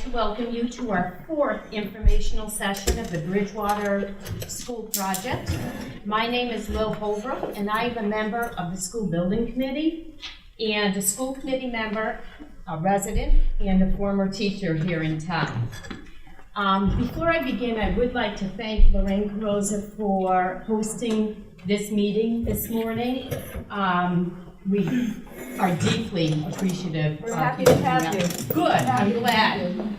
to welcome you to our fourth informational session of the Bridgewater School Project. My name is Lil Holbrook, and I am a member of the School Building Committee and a school committee member, a resident, and a former teacher here in town. Before I begin, I would like to thank Lorraine Carosa for hosting this meeting this morning. We are deeply appreciative. We're happy to have you. Good, I'm glad.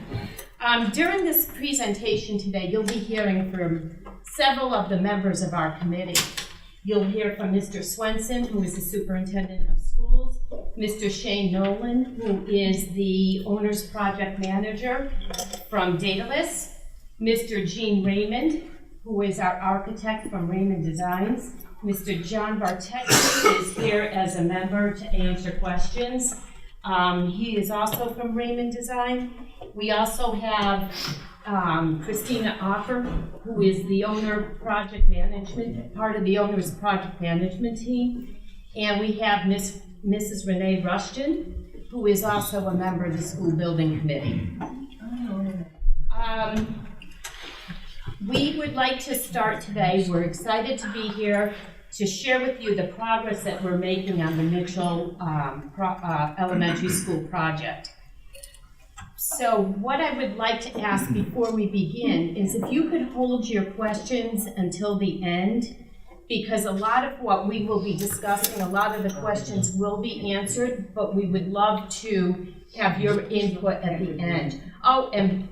During this presentation today, you'll be hearing from several of the members of our committee. You'll hear from Mr. Swenson, who is the Superintendent of Schools, Mr. Shane Nolan, who is the Owner's Project Manager from Daedalus, Mr. Gene Raymond, who is our architect from Raymond Designs, Mr. John Bartetti is here as a member to answer questions. He is also from Raymond Design. We also have Christina Offer, who is the owner project management, part of the owner's project management team. And we have Mrs. Renee Rushton, who is also a member of the school building committee. We would like to start today. We're excited to be here to share with you the progress that we're making on the Mitchell Elementary School project. So what I would like to ask before we begin is if you could hold your questions until the end, because a lot of what we will be discussing, a lot of the questions will be answered, but we would love to have your input at the end. Oh, and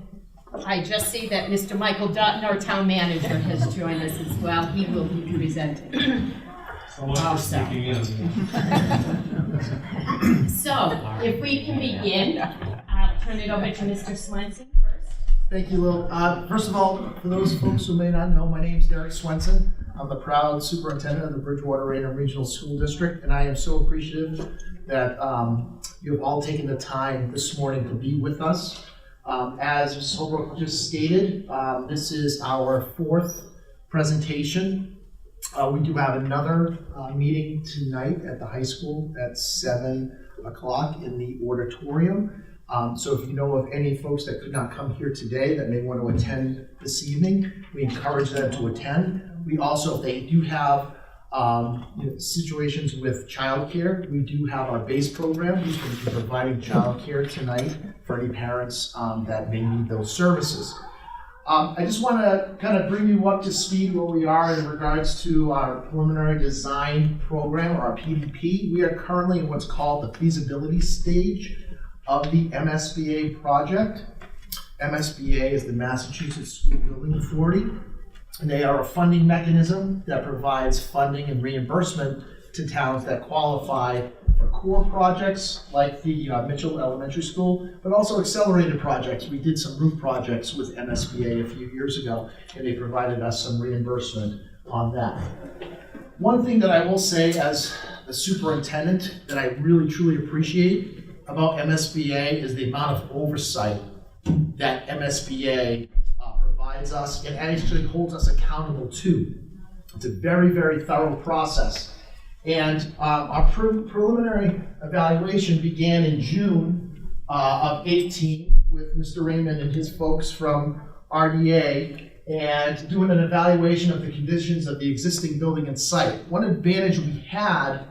I just see that Mr. Michael Dutton, our town manager, has joined us as well. He will be presenting. So, if we can begin, I'll turn it over to Mr. Swenson first. Thank you, Lil. First of all, for those folks who may not know, my name is Derrick Swenson. I'm the proud superintendent of the Bridgewater-Raynham Regional School District, and I am so appreciative that you have all taken the time this morning to be with us. As Ms. Holbrook just stated, this is our fourth presentation. We do have another meeting tonight at the high school at 7 o'clock in the auditorium. So if you know of any folks that could not come here today that may want to attend this evening, we encourage them to attend. We also, if they do have situations with childcare, we do have our base program. We're going to be providing childcare tonight for any parents that may need those services. I just want to kind of bring you up to speed where we are in regards to our preliminary design program, or our PDP. We are currently in what's called the feasibility stage of the MSBA project. MSBA is the Massachusetts School Building Authority. And they are a funding mechanism that provides funding and reimbursement to towns that qualify for core projects like the Mitchell Elementary School, but also accelerated projects. We did some roof projects with MSBA a few years ago, and they provided us some reimbursement on that. One thing that I will say as a superintendent that I really truly appreciate about MSBA is the amount of oversight that MSBA provides us and actually holds us accountable to. It's a very, very thorough process. And our preliminary evaluation began in June of 18 with Mr. Raymond and his folks from RDA and doing an evaluation of the conditions of the existing building and site. One advantage we had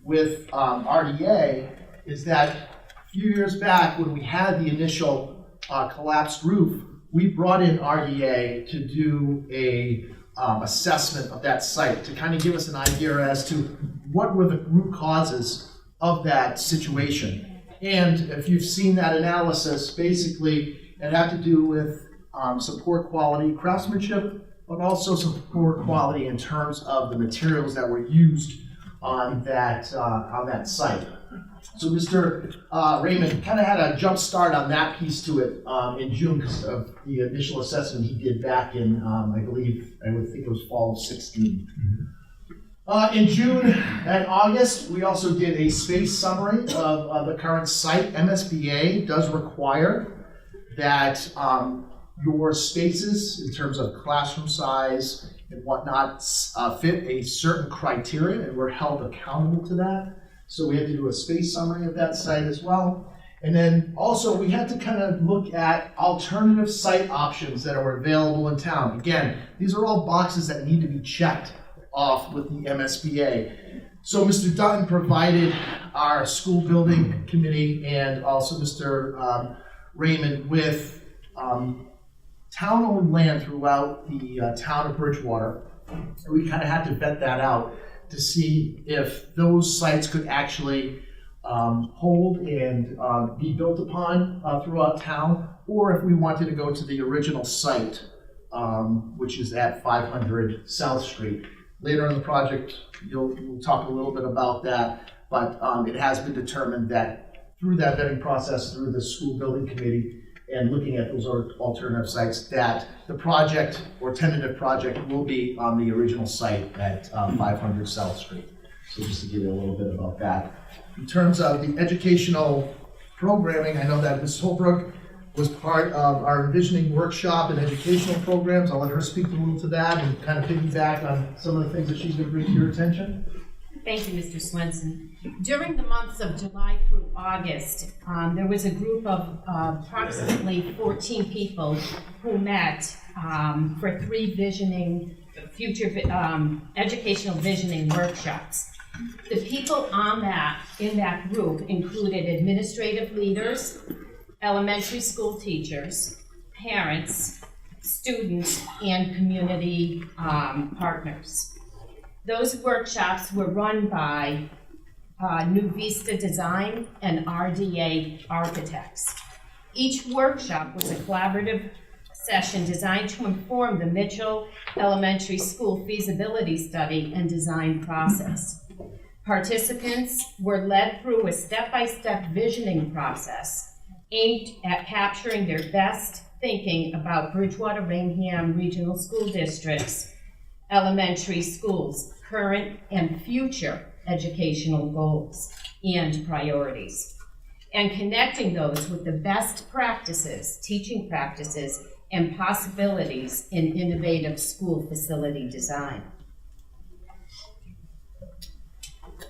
with RDA is that a few years back when we had the initial collapsed roof, we brought in RDA to do a assessment of that site to kind of give us an idea as to what were the root causes of that situation. And if you've seen that analysis, basically it had to do with some poor quality craftsmanship, but also some poor quality in terms of the materials that were used on that site. So Mr. Raymond kind of had a jump start on that piece to it in June because of the initial assessment he did back in, I would think it was fall of 16. In June and August, we also did a space summary of the current site. MSBA does require that your spaces, in terms of classroom size and whatnot, fit a certain criteria, and we're held accountable to that. So we had to do a space summary of that site as well. And then also we had to kind of look at alternative site options that are available in town. Again, these are all boxes that need to be checked off with the MSBA. So Mr. Dutton provided our school building committee and also Mr. Raymond with town-owned land throughout the town of Bridgewater. And we kind of had to vet that out to see if those sites could actually hold and be built upon throughout town, or if we wanted to go to the original site, which is at 500 South Street. Later in the project, we'll talk a little bit about that, but it has been determined that through that vetting process, through the school building committee, and looking at those alternative sites, that the project or tentative project will be on the original site at 500 South Street. So just to give you a little bit about that. In terms of the educational programming, I know that Ms. Holbrook was part of our envisioning workshop and educational programs. I'll let her speak a little to that and kind of piggyback on some of the things that she's going to bring to your attention. Thank you, Mr. Swenson. During the months of July through August, there was a group of approximately 14 people who met for 3 future educational visioning workshops. The people in that group included administrative leaders, elementary school teachers, parents, students, and community partners. Those workshops were run by New Vista Design and RDA Architects. Each workshop was a collaborative session designed to inform the Mitchell Elementary School feasibility study and design process. Participants were led through a step-by-step visioning process aimed at capturing their best thinking about Bridgewater-Raynham Regional School District's elementary schools' current and future educational goals and priorities, and connecting those with the best practices, teaching practices, and possibilities in innovative school facility design.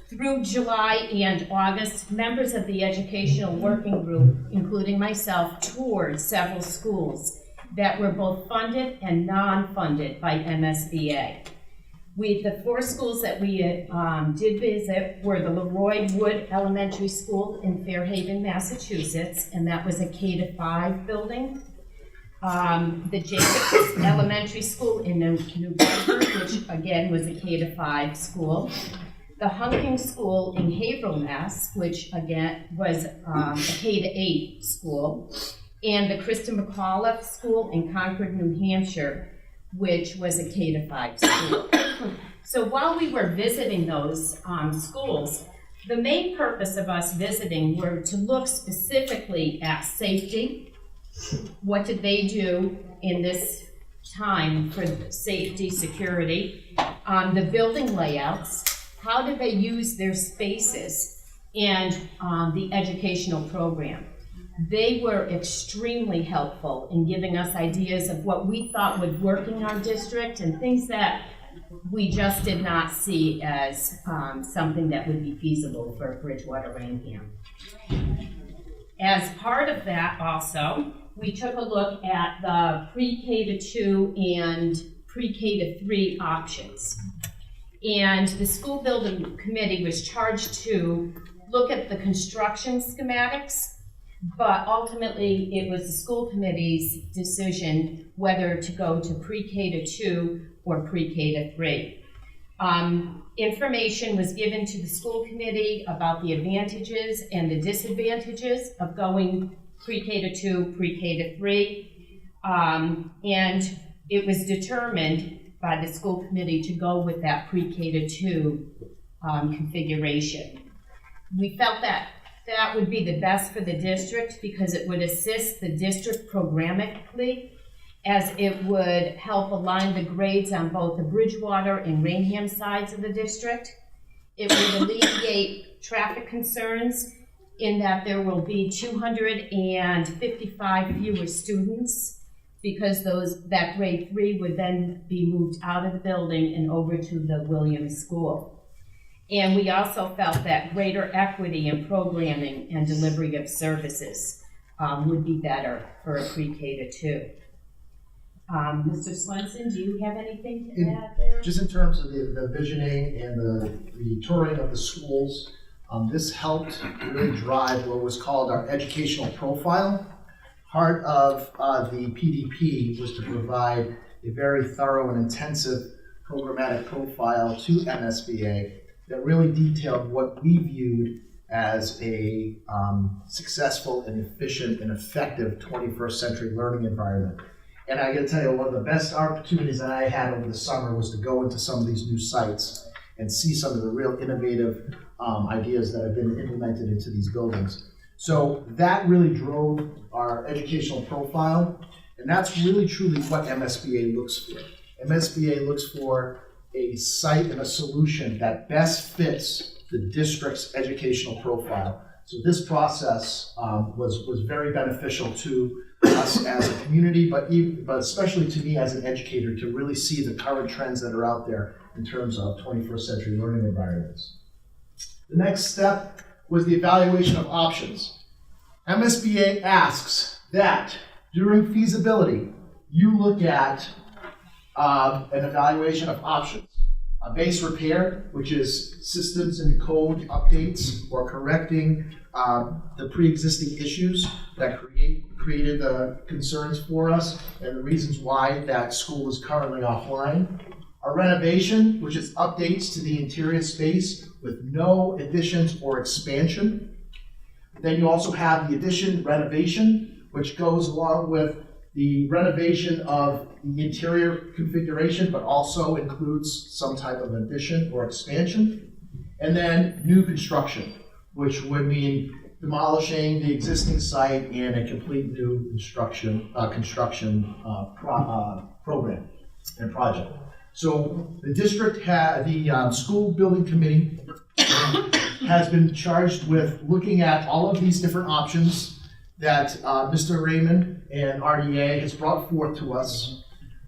Through July and August, members of the Educational Working Group, including myself, toured several schools that were both funded and non-funded by MSBA. The 4 schools that we did visit were the Leroy Wood Elementary School in Fairhaven, Massachusetts, and that was a K-5 building. The Jacobs Elementary School in New Bedford, which again was a K-5 school. The Hunking School in Haverhill, Mass, which again was a K-8 school. And the Krista McAuliffe School in Concord, New Hampshire, which was a K-5 school. So while we were visiting those schools, the main purpose of us visiting were to look specifically at safety. What did they do in this time for safety, security? The building layouts. How did they use their spaces? And the educational program. They were extremely helpful in giving us ideas of what we thought would work in our district and things that we just did not see as something that would be feasible for Bridgewater-Raynham. As part of that also, we took a look at the pre-K-2 and pre-K-3 options. And the school building committee was charged to look at the construction schematics, but ultimately it was the school committee's decision whether to go to pre-K-2 or pre-K-3. Information was given to the school committee about the advantages and the disadvantages of going pre-K-2, pre-K-3, and it was determined by the school committee to go with that pre-K-2 configuration. We felt that that would be the best for the district because it would assist the district programmatically, as it would help align the grades on both the Bridgewater and Raynham sides of the district. It would alleviate traffic concerns in that there will be 255 fewer students because that grade 3 would then be moved out of the building and over to the Williams School. And we also felt that greater equity in programming and delivery of services would be better for a pre-K to 2. Mr. Swenson, do you have anything to add there? Just in terms of the visioning and the touring of the schools, this helped really drive what was called our educational profile. Part of the PDP was to provide a very thorough and intensive programmatic profile to MSBA that really detailed what we viewed as a successful and efficient and effective 21st century learning environment. And I gotta tell you, one of the best opportunities that I had over the summer was to go into some of these new sites and see some of the real innovative ideas that have been implemented into these buildings. So that really drove our educational profile, and that's really truly what MSBA looks for. MSBA looks for a site and a solution that best fits the district's educational profile. So this process was very beneficial to us as a community, but especially to me as an educator, to really see the current trends that are out there in terms of 21st century learning environments. The next step was the evaluation of options. MSBA asks that during feasibility, you look at an evaluation of options. A base repair, which is systems and code updates or correcting the pre-existing issues that created the concerns for us and the reasons why that school is currently offline. A renovation, which is updates to the interior space with no additions or expansion. Then you also have the addition renovation, which goes along with the renovation of the interior configuration, but also includes some type of addition or expansion. And then new construction, which would mean demolishing the existing site and a complete new construction program and project. So the district the school building committee has been charged with looking at all of these different options that Mr. Raymond and RDA has brought forth to us.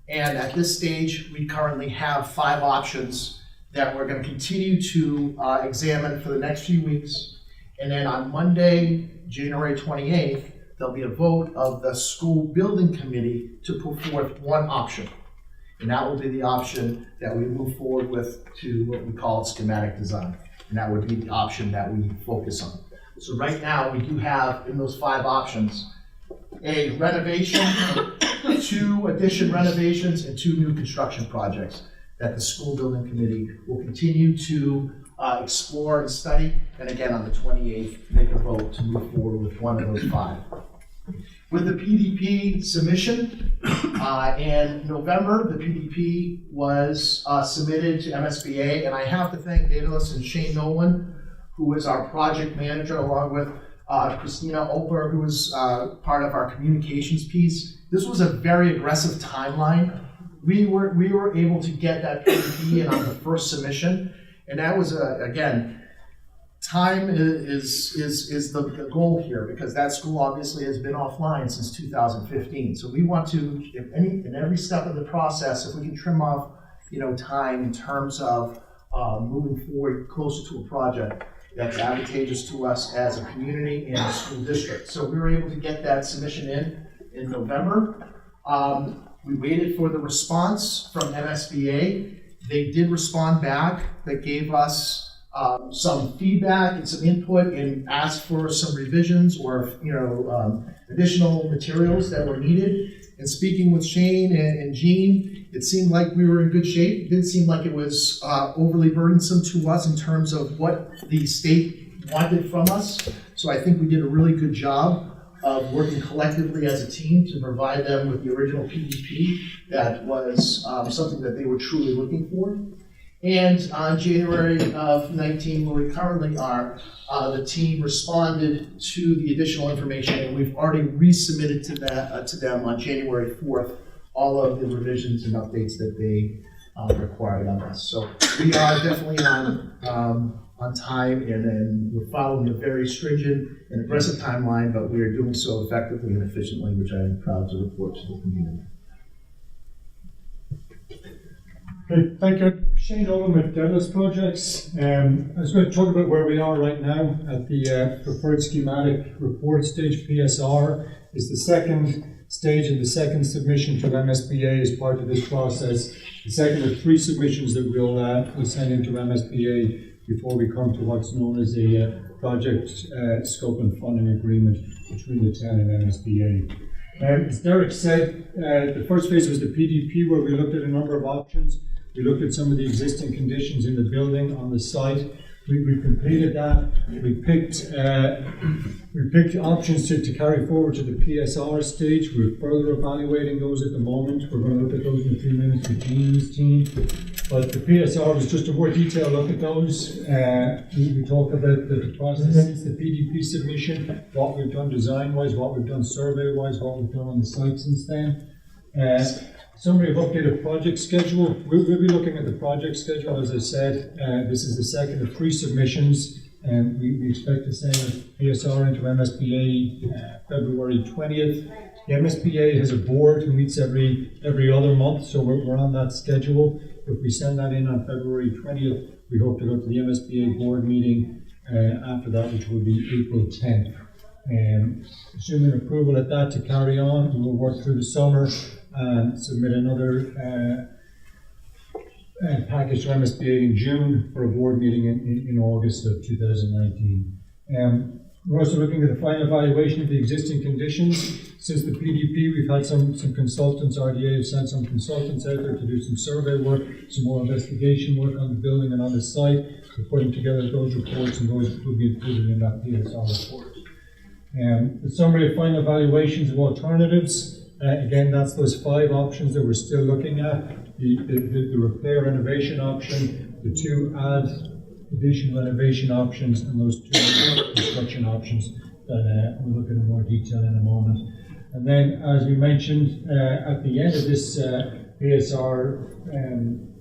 And at this stage, we currently have 5 options that we're going to continue to examine for the next few weeks. And then on Monday, January 28th, there'll be a vote of the school building committee to put forth one option. And that will be the option that we move forward with to what we call schematic design. And that would be the option that we focus on. So right now, we do have in those 5 options, a renovation, 2 addition renovations, and 2 new construction projects that the school building committee will continue to explore and study, and again on the 28th, make a vote to move forward with one of those 5. With the PDP submission, in November, the PDP was submitted to MSBA, and I have to thank Daedalus and Shane Nolan, who is our project manager, along with Christina Oper, who is part of our communications piece. This was a very aggressive timeline. We were able to get that PDP in on the first submission, and that was again, time is the goal here, because that school obviously has been offline since 2015. So we want to, in every step of the process, if we can trim off, time in terms of moving forward closer to a project that's advantageous to us as a community and a school district. So we were able to get that submission in November. We waited for the response from MSBA. They did respond back. They gave us some feedback and some input and asked for some revisions or additional materials that were needed. And speaking with Shane and Jean, it seemed like we were in good shape. It didn't seem like it was overly burdensome to us in terms of what the state wanted from us. So I think we did a really good job of working collectively as a team to provide them with the original PDP that was something that they were truly looking for. And on January of 19, where we currently are, the team responded to the additional information, and we've already resubmitted to them on January 4th all of the revisions and updates that they required on us. So we are definitely on time, and we're following a very stringent and aggressive timeline, but we are doing so effectively and efficiently, which I am proud to report to the community. Okay, thank you. Shane Owen with Dallas Projects. I was going to talk about where we are right now at the preferred schematic report stage. PSR is the second stage and the second submission to MSBA as part of this process. The second of three submissions that we'll send into MSBA before we come to what's known as a project scope and funding agreement between the town and MSBA. As Derrick said, the first phase was the PDP, where we looked at a number of options. We looked at some of the existing conditions in the building on the site. We completed that. We picked options to carry forward to the PSR stage. We're further evaluating those at the moment. We're going to look at those in a few minutes with Jean's team. But the PSR was just a more detailed look at those. We talked about the process since the PDP submission, what we've done design-wise, what we've done survey-wise, what we've done on the site since then. Summary of updated project schedule. We'll be looking at the project schedule, as I said. This is the second of three submissions, and we expect to send PSR into MSBA February 20th. The MSBA has a board who meets every other month, so we're on that schedule. If we send that in on February 20th, we hope to go to the MSBA board meeting after that, which will be April 10th. Assuming approval at that to carry on, we will work through the summer and submit another package to MSBA in June for a board meeting in August of 2019. We're also looking at the final evaluation of the existing conditions. Since the PDP, we've had some consultants, RDA have sent some consultants out there to do some survey work, some more investigation work on the building and on the site. We're putting together those reports, and those will be included in that PSR report. The summary of final evaluations of alternatives. Again, that's those five options that we're still looking at. The repair renovation option, the two addition renovation options, and those two construction options that we'll look at in more detail in a moment. And then, as we mentioned, at the end of this PSR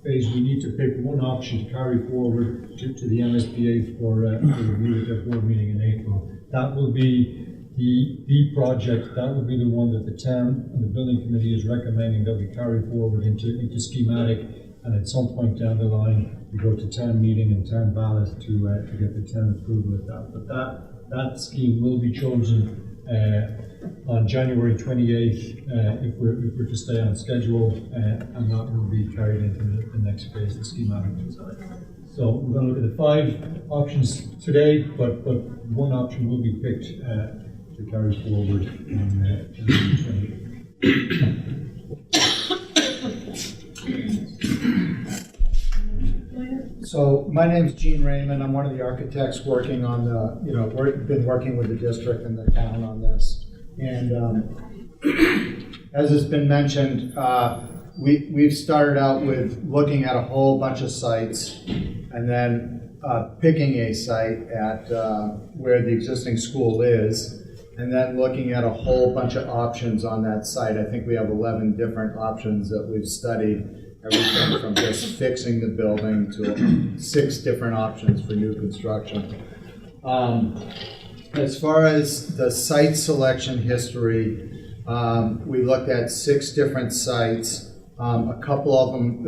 phase, we need to pick one option to carry forward to the MSBA for review at their board meeting in April. That will be the project. That will be the one that the town and the building committee is recommending that we carry forward into schematic, and at some point down the line we go to town meeting and town ballot to get the town approval of that. But that scheme will be chosen on January 28th if we're to stay on schedule, and that will be carried into the next phase, the schematic design. So we're going to look at the five options today, but one option will be picked to carry forward in January 28th. So my name's Raymond. I'm one of the architects working on been working with the district and the town on this. And as has been mentioned, we've started out with looking at a whole bunch of sites and then picking a site at where the existing school is, and then looking at a whole bunch of options on that site. I think we have 11 different options that we've studied, everything from just fixing the building to 6 different options for new construction. As far as the site selection history, we looked at 6 different sites. A couple of them,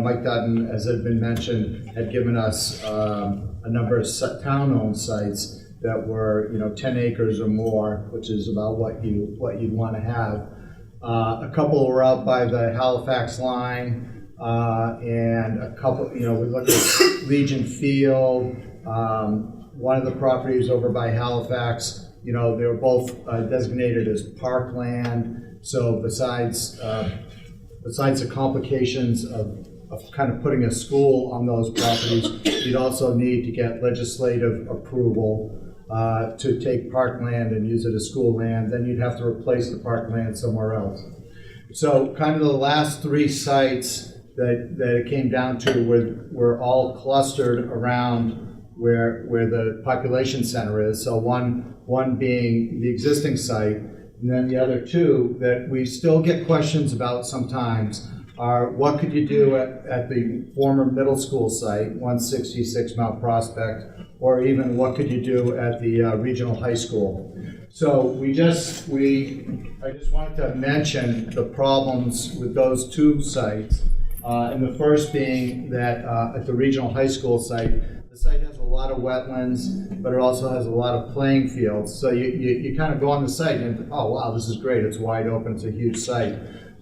Mike Dutton, as had been mentioned, had given us a number of town-owned sites that were, 10 acres or more, which is about what you'd want to have. A couple were out by the Halifax line, and a couple, we looked at Legion Field. One of the properties over by Halifax, they were both designated as parkland. So besides the complications of kind of putting a school on those properties, you'd also need to get legislative approval to take parkland and use it as school land. Then you'd have to replace the parkland somewhere else. So kind of the last 3 sites that it came down to were all clustered around where the population center is. So one being the existing site, and then the other 2 that we still get questions about sometimes are what could you do at the former middle school site, 166 Mount Prospect, or even what could you do at the regional high school. So I just wanted to mention the problems with those 2 sites. And the first being that at the regional high school site, the site has a lot of wetlands, but it also has a lot of playing fields. So you kind of go on the site and think, oh wow, this is great, it's wide open, it's a huge site.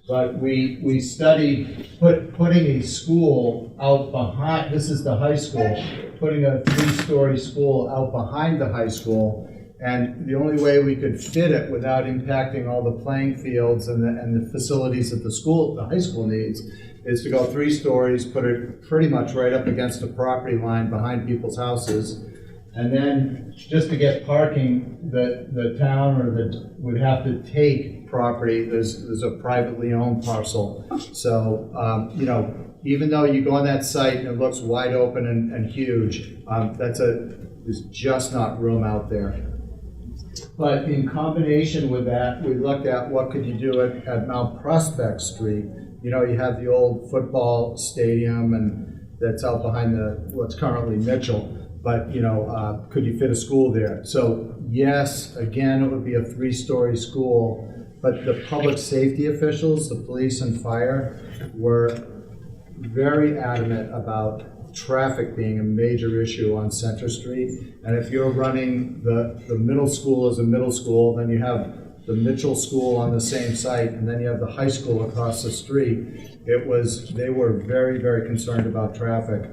But we studied putting a school out behind, this is the high school, putting a 3-story school out behind the high school. And the only way we could fit it without impacting all the playing fields and the facilities that the high school needs is to go 3 stories, put it pretty much right up against the property line behind people's houses. And then just to get parking, the town would have to take property. There's a privately owned parcel. So, you know, even though you go on that site and it looks wide open and huge, there's just not room out there. But in combination with that, we looked at what could you do at Mount Prospect Street. You know, you have the old football stadium and that's out behind what's currently Mitchell. But, you know, could you fit a school there? So yes, again, it would be a 3-story school, but the public safety officials, the police and fire, were very adamant about traffic being a major issue on Center Street. And if you're running the middle school as a middle school, then you have the Mitchell School on the same site, and then you have the high school across the street. They were very, very concerned about traffic.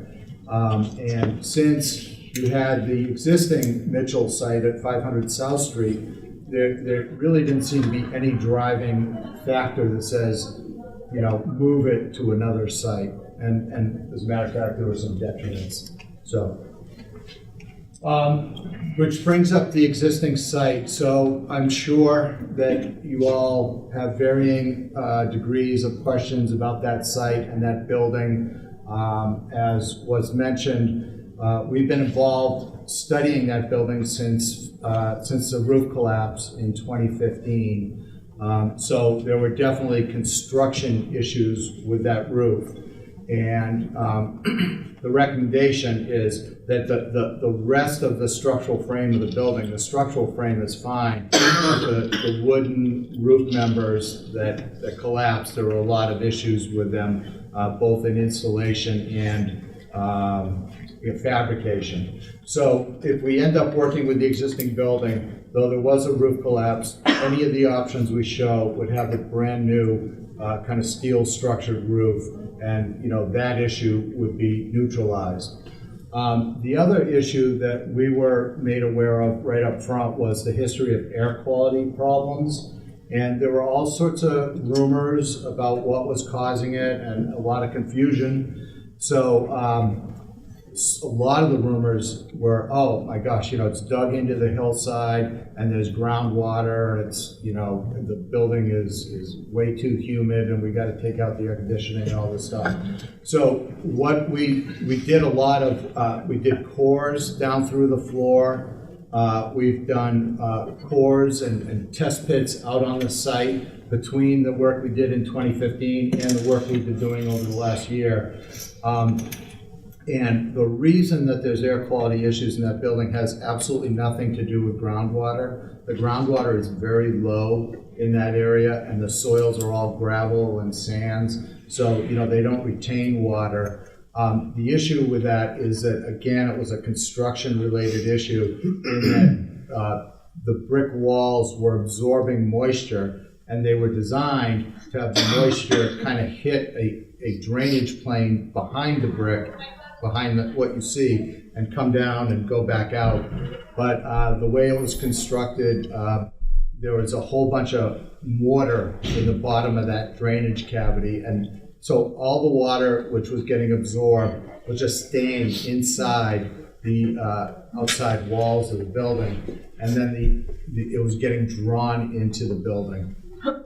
And since you had the existing Mitchell site at 500 South Street, there really didn't seem to be any driving factor that says, you know, move it to another site. And as a matter of fact, there were some detriments. So, which brings up the existing site. So I'm sure that you all have varying degrees of questions about that site and that building. As was mentioned, we've been involved studying that building since the roof collapse in 2015. So there were definitely construction issues with that roof. And the recommendation is that the rest of the structural frame of the building, the structural frame is fine. The wooden roof members that collapsed, there were a lot of issues with them, both in installation and fabrication. So if we end up working with the existing building, though there was a roof collapse, any of the options we show would have a brand new kind of steel structured roof, and you know that issue would be neutralized. The other issue that we were made aware of right up front was the history of air quality problems. And there were all sorts of rumors about what was causing it and a lot of confusion. So a lot of the rumors were, oh my gosh, you know, it's dug into the hillside and there's groundwater. It's, you know, the building is way too humid and we got to take out the air conditioning and all this stuff. So what we did a lot of, we did cores down through the floor. We've done cores and test pits out on the site between the work we did in 2015 and the work we've been doing over the last year. And the reason that there's air quality issues in that building has absolutely nothing to do with groundwater. The groundwater is very low in that area and the soils are all gravel and sands. So, you know, they don't retain water. The issue with that is that, again, it was a construction-related issue in that the brick walls were absorbing moisture, and they were designed to have the moisture kind of hit a drainage plane behind the brick, behind what you see, and come down and go back out. But the way it was constructed, there was a whole bunch of mortar in the bottom of that drainage cavity, and so all the water which was getting absorbed was just staying inside the outside walls of the building, and then it was getting drawn into the building.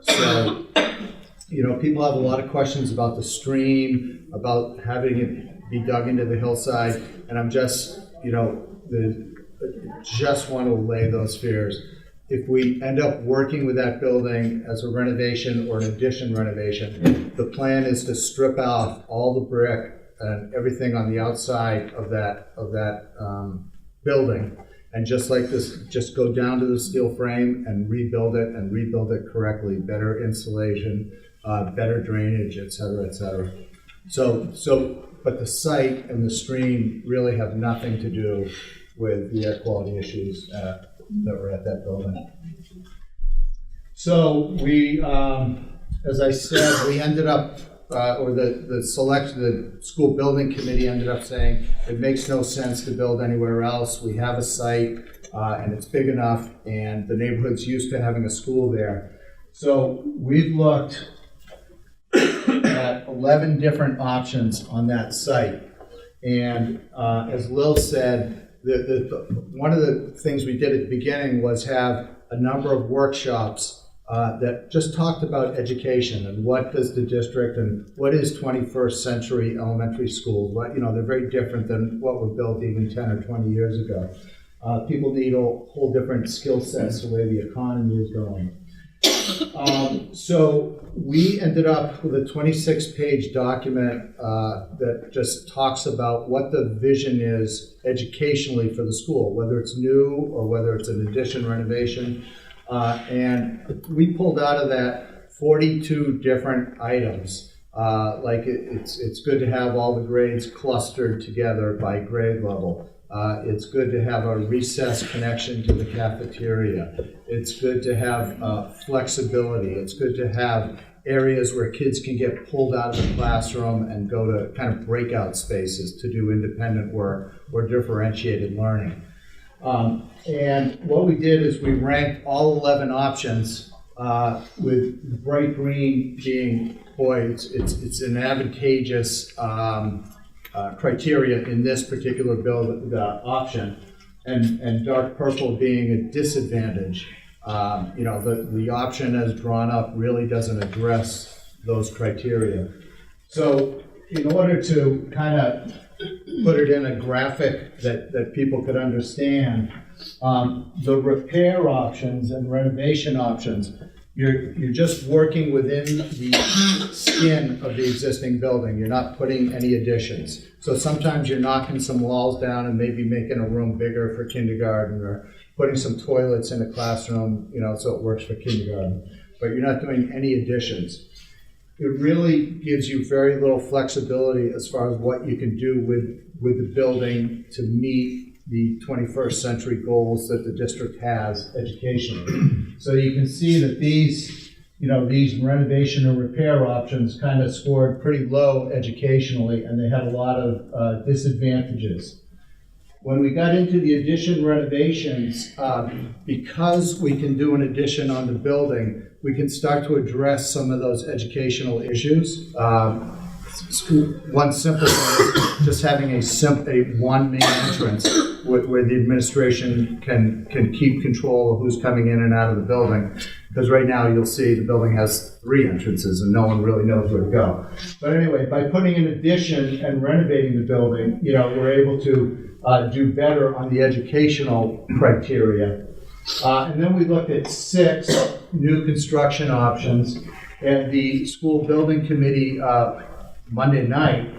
So, you know, people have a lot of questions about the stream, about having it be dug into the hillside, and I'm just, you know, just want to allay those fears. If we end up working with that building as a renovation or an addition renovation, the plan is to strip off all the brick and everything on the outside of that building, and just like this, just go down to the steel frame and rebuild it correctly, better insulation, better drainage, et cetera, et cetera. But the site and the stream really have nothing to do with the air quality issues that were at that building. So we, as I said, we ended up, or the school building committee ended up saying it makes no sense to build anywhere else. We have a site and it's big enough, and the neighborhood's used to having a school there. So we've looked at 11 different options on that site. And as Lil said, one of the things we did at the beginning was have a number of workshops that just talked about education and what does the district and what is 21st century elementary school. They're very different than what were built even 10 or 20 years ago. People need a whole different skill sets the way the economy is going. So we ended up with a 26-page document that just talks about what the vision is educationally for the school, whether it's new or whether it's an addition renovation. And we pulled out of that 42 different items. It's good to have all the grades clustered together by grade level. It's good to have a recess connection to the cafeteria. It's good to have flexibility. It's good to have areas where kids can get pulled out of the classroom and go to kind of breakout spaces to do independent work or differentiated learning. And what we did is we ranked all 11 options with bright green being, it's an advantageous criteria in this particular build option, and dark purple being a disadvantage. The option as drawn up really doesn't address those criteria. So in order to kind of put it in a graphic that people could understand, the repair options and renovation options, you're just working within the skin of the existing building. You're not putting any additions. So sometimes you're knocking some walls down and maybe making a room bigger for kindergarten, or putting some toilets in a classroom, so it works for kindergarten. But you're not doing any additions. It really gives you very little flexibility as far as what you can do with the building to meet the 21st century goals that the district has educationally. So you can see that these renovation or repair options kind of scored pretty low educationally, and they had a lot of disadvantages. When we got into the addition renovations, because we can do an addition on the building, we can start to address some of those educational issues. One simple thing is just having a one main entrance where the administration can keep control of who's coming in and out of the building. Because right now you'll see the building has 3 entrances and no one really knows where to go. But anyway, by putting an addition and renovating the building, we're able to do better on the educational criteria. And then we looked at 6 new construction options, and the school building committee Monday night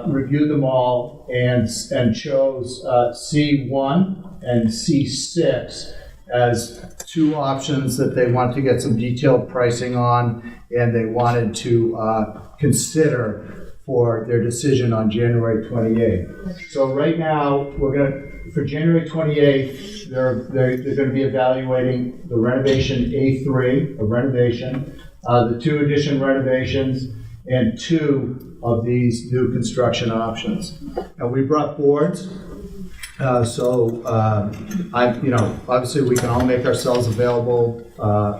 reviewed them all and chose C1 and C6 as 2 options that they want to get some detailed pricing on, and they wanted to consider for their decision on January 28th. So right now, for January 28th, they're going to be evaluating the renovation A3, a renovation, the 2 addition renovations, and 2 of these new construction options. And we brought boards, obviously we can all make ourselves available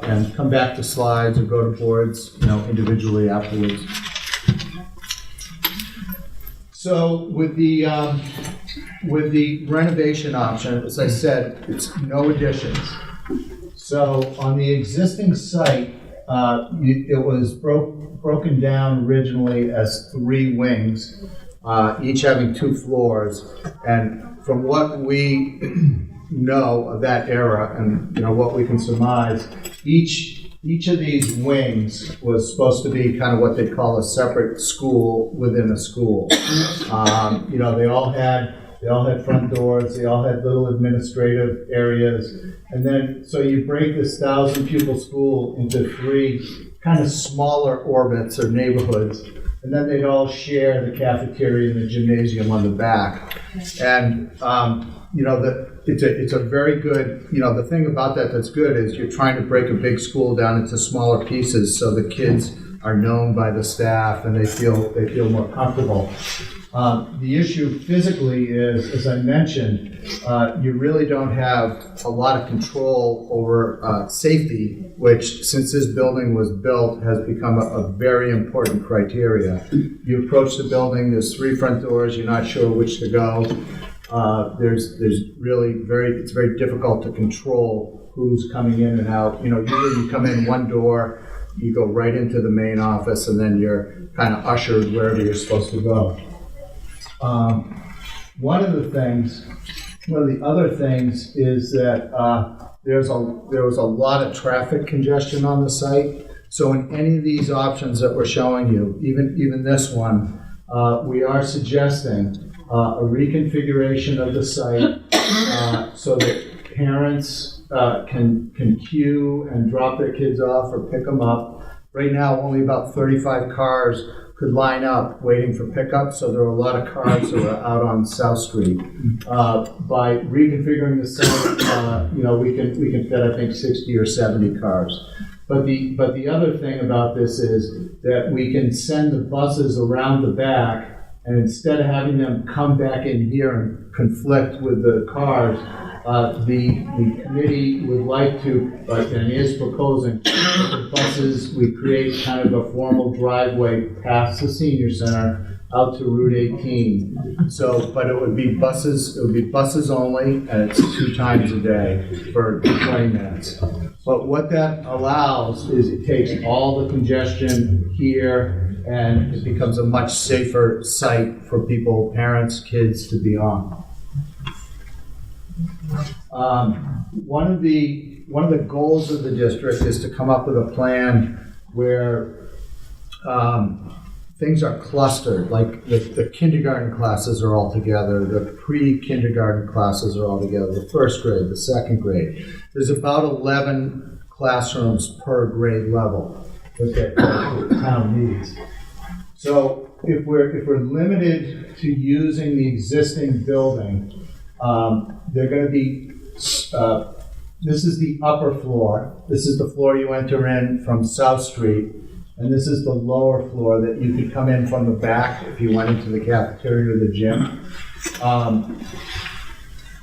and come back to slides or go to boards, individually afterwards. So with the renovation option, as I said, it's no additions. So on the existing site, it was broken down originally as 3 wings, each having 2 floors. And from what we know of that era and what we can surmise, each of these wings was supposed to be kind of what they call a separate school within a school. They all had front doors, they all had little administrative areas. And then, so you break this 1,000 pupil school into 3 kind of smaller orbits or neighborhoods. and then they'd all share the cafeteria and the gymnasium on the back. And, it's a very good, the thing about that's good is you're trying to break a big school down into smaller pieces so the kids are known by the staff and they feel more comfortable. The issue physically is, as I mentioned, you really don't have a lot of control over safety, which since this building was built has become a very important criteria. You approach the building, there's 3 front doors, you're not sure which to go. There's really it's very difficult to control who's coming in and out. Usually you come in one door, you go right into the main office, and then you're kind of ushered wherever you're supposed to go. One of the other things is that there was a lot of traffic congestion on the site. So in any of these options that we're showing you, even this one, we are suggesting a reconfiguration of the site so that parents can queue and drop their kids off or pick them up. Right now, only about 35 cars could line up waiting for pickup, so there are a lot of cars that are out on South Street. By reconfiguring the site, we can fit, I think, 60 or 70 cars. But the other thing about this is that we can send the buses around the back, and instead of having them come back in here and conflict with the cars, the committee would like to, and is proposing, the buses, we create kind of a formal driveway past the senior center out to Route 18. So, but it would be buses only, and it's 2 times a day for 20 minutes. But what that allows is it takes all the congestion here, and it becomes a much safer site for people, parents, kids to be on. One of the goals of the district is to come up with a plan where things are clustered, like the kindergarten classes are all together, the pre-kindergarten classes are all together, the first grade, the second grade. There's about 11 classrooms per grade level that the town needs. So if we're limited to using the existing building, they're going to be, this is the upper floor. This is the floor you enter in from South Street. And this is the lower floor that you could come in from the back if you went into the cafeteria or the gym.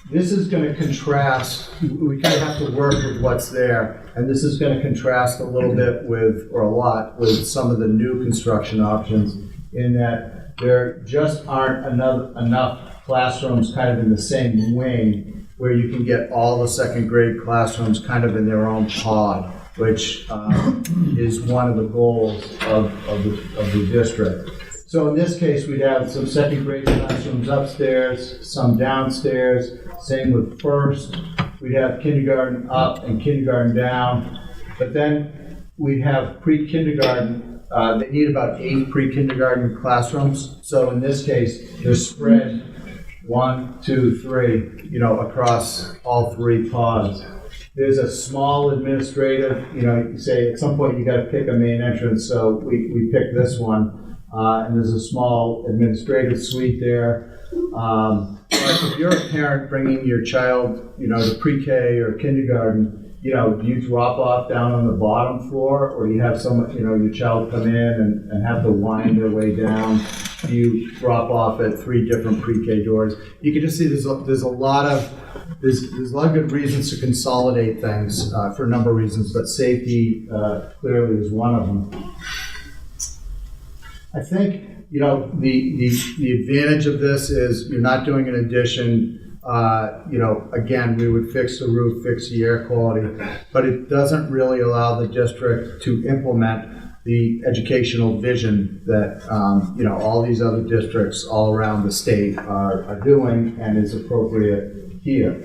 This is going to contrast, we kind of have to work with what's there. And this is going to contrast a little bit with, or a lot, with some of the new construction options in that there just aren't enough classrooms kind of in the same wing where you can get all the second grade classrooms kind of in their own pod, which is one of the goals of the district. So in this case, we'd have some second grade classrooms upstairs, some downstairs, same with first. We'd have kindergarten up and kindergarten down, but then we'd have pre-kindergarten. They need about 8 pre-kindergarten classrooms. So in this case, they're spread 1, 2, 3, across all 3 pods. There's a small administrative, you say at some point you got to pick a main entrance, so we picked this one, and there's a small administrative suite there. But if you're a parent bringing your child, to pre-K or kindergarten, do you drop off down on the bottom floor, or do you have someone, your child come in and have to wind their way down? Do you drop off at 3 different pre-K doors? You can just see there's a lot of good reasons to consolidate things for a number of reasons, but safety clearly is one of them. I think the advantage of this is you're not doing an addition. Again, we would fix the roof, fix the air quality, but it doesn't really allow the district to implement the educational vision that all these other districts all around the state are doing and is appropriate here.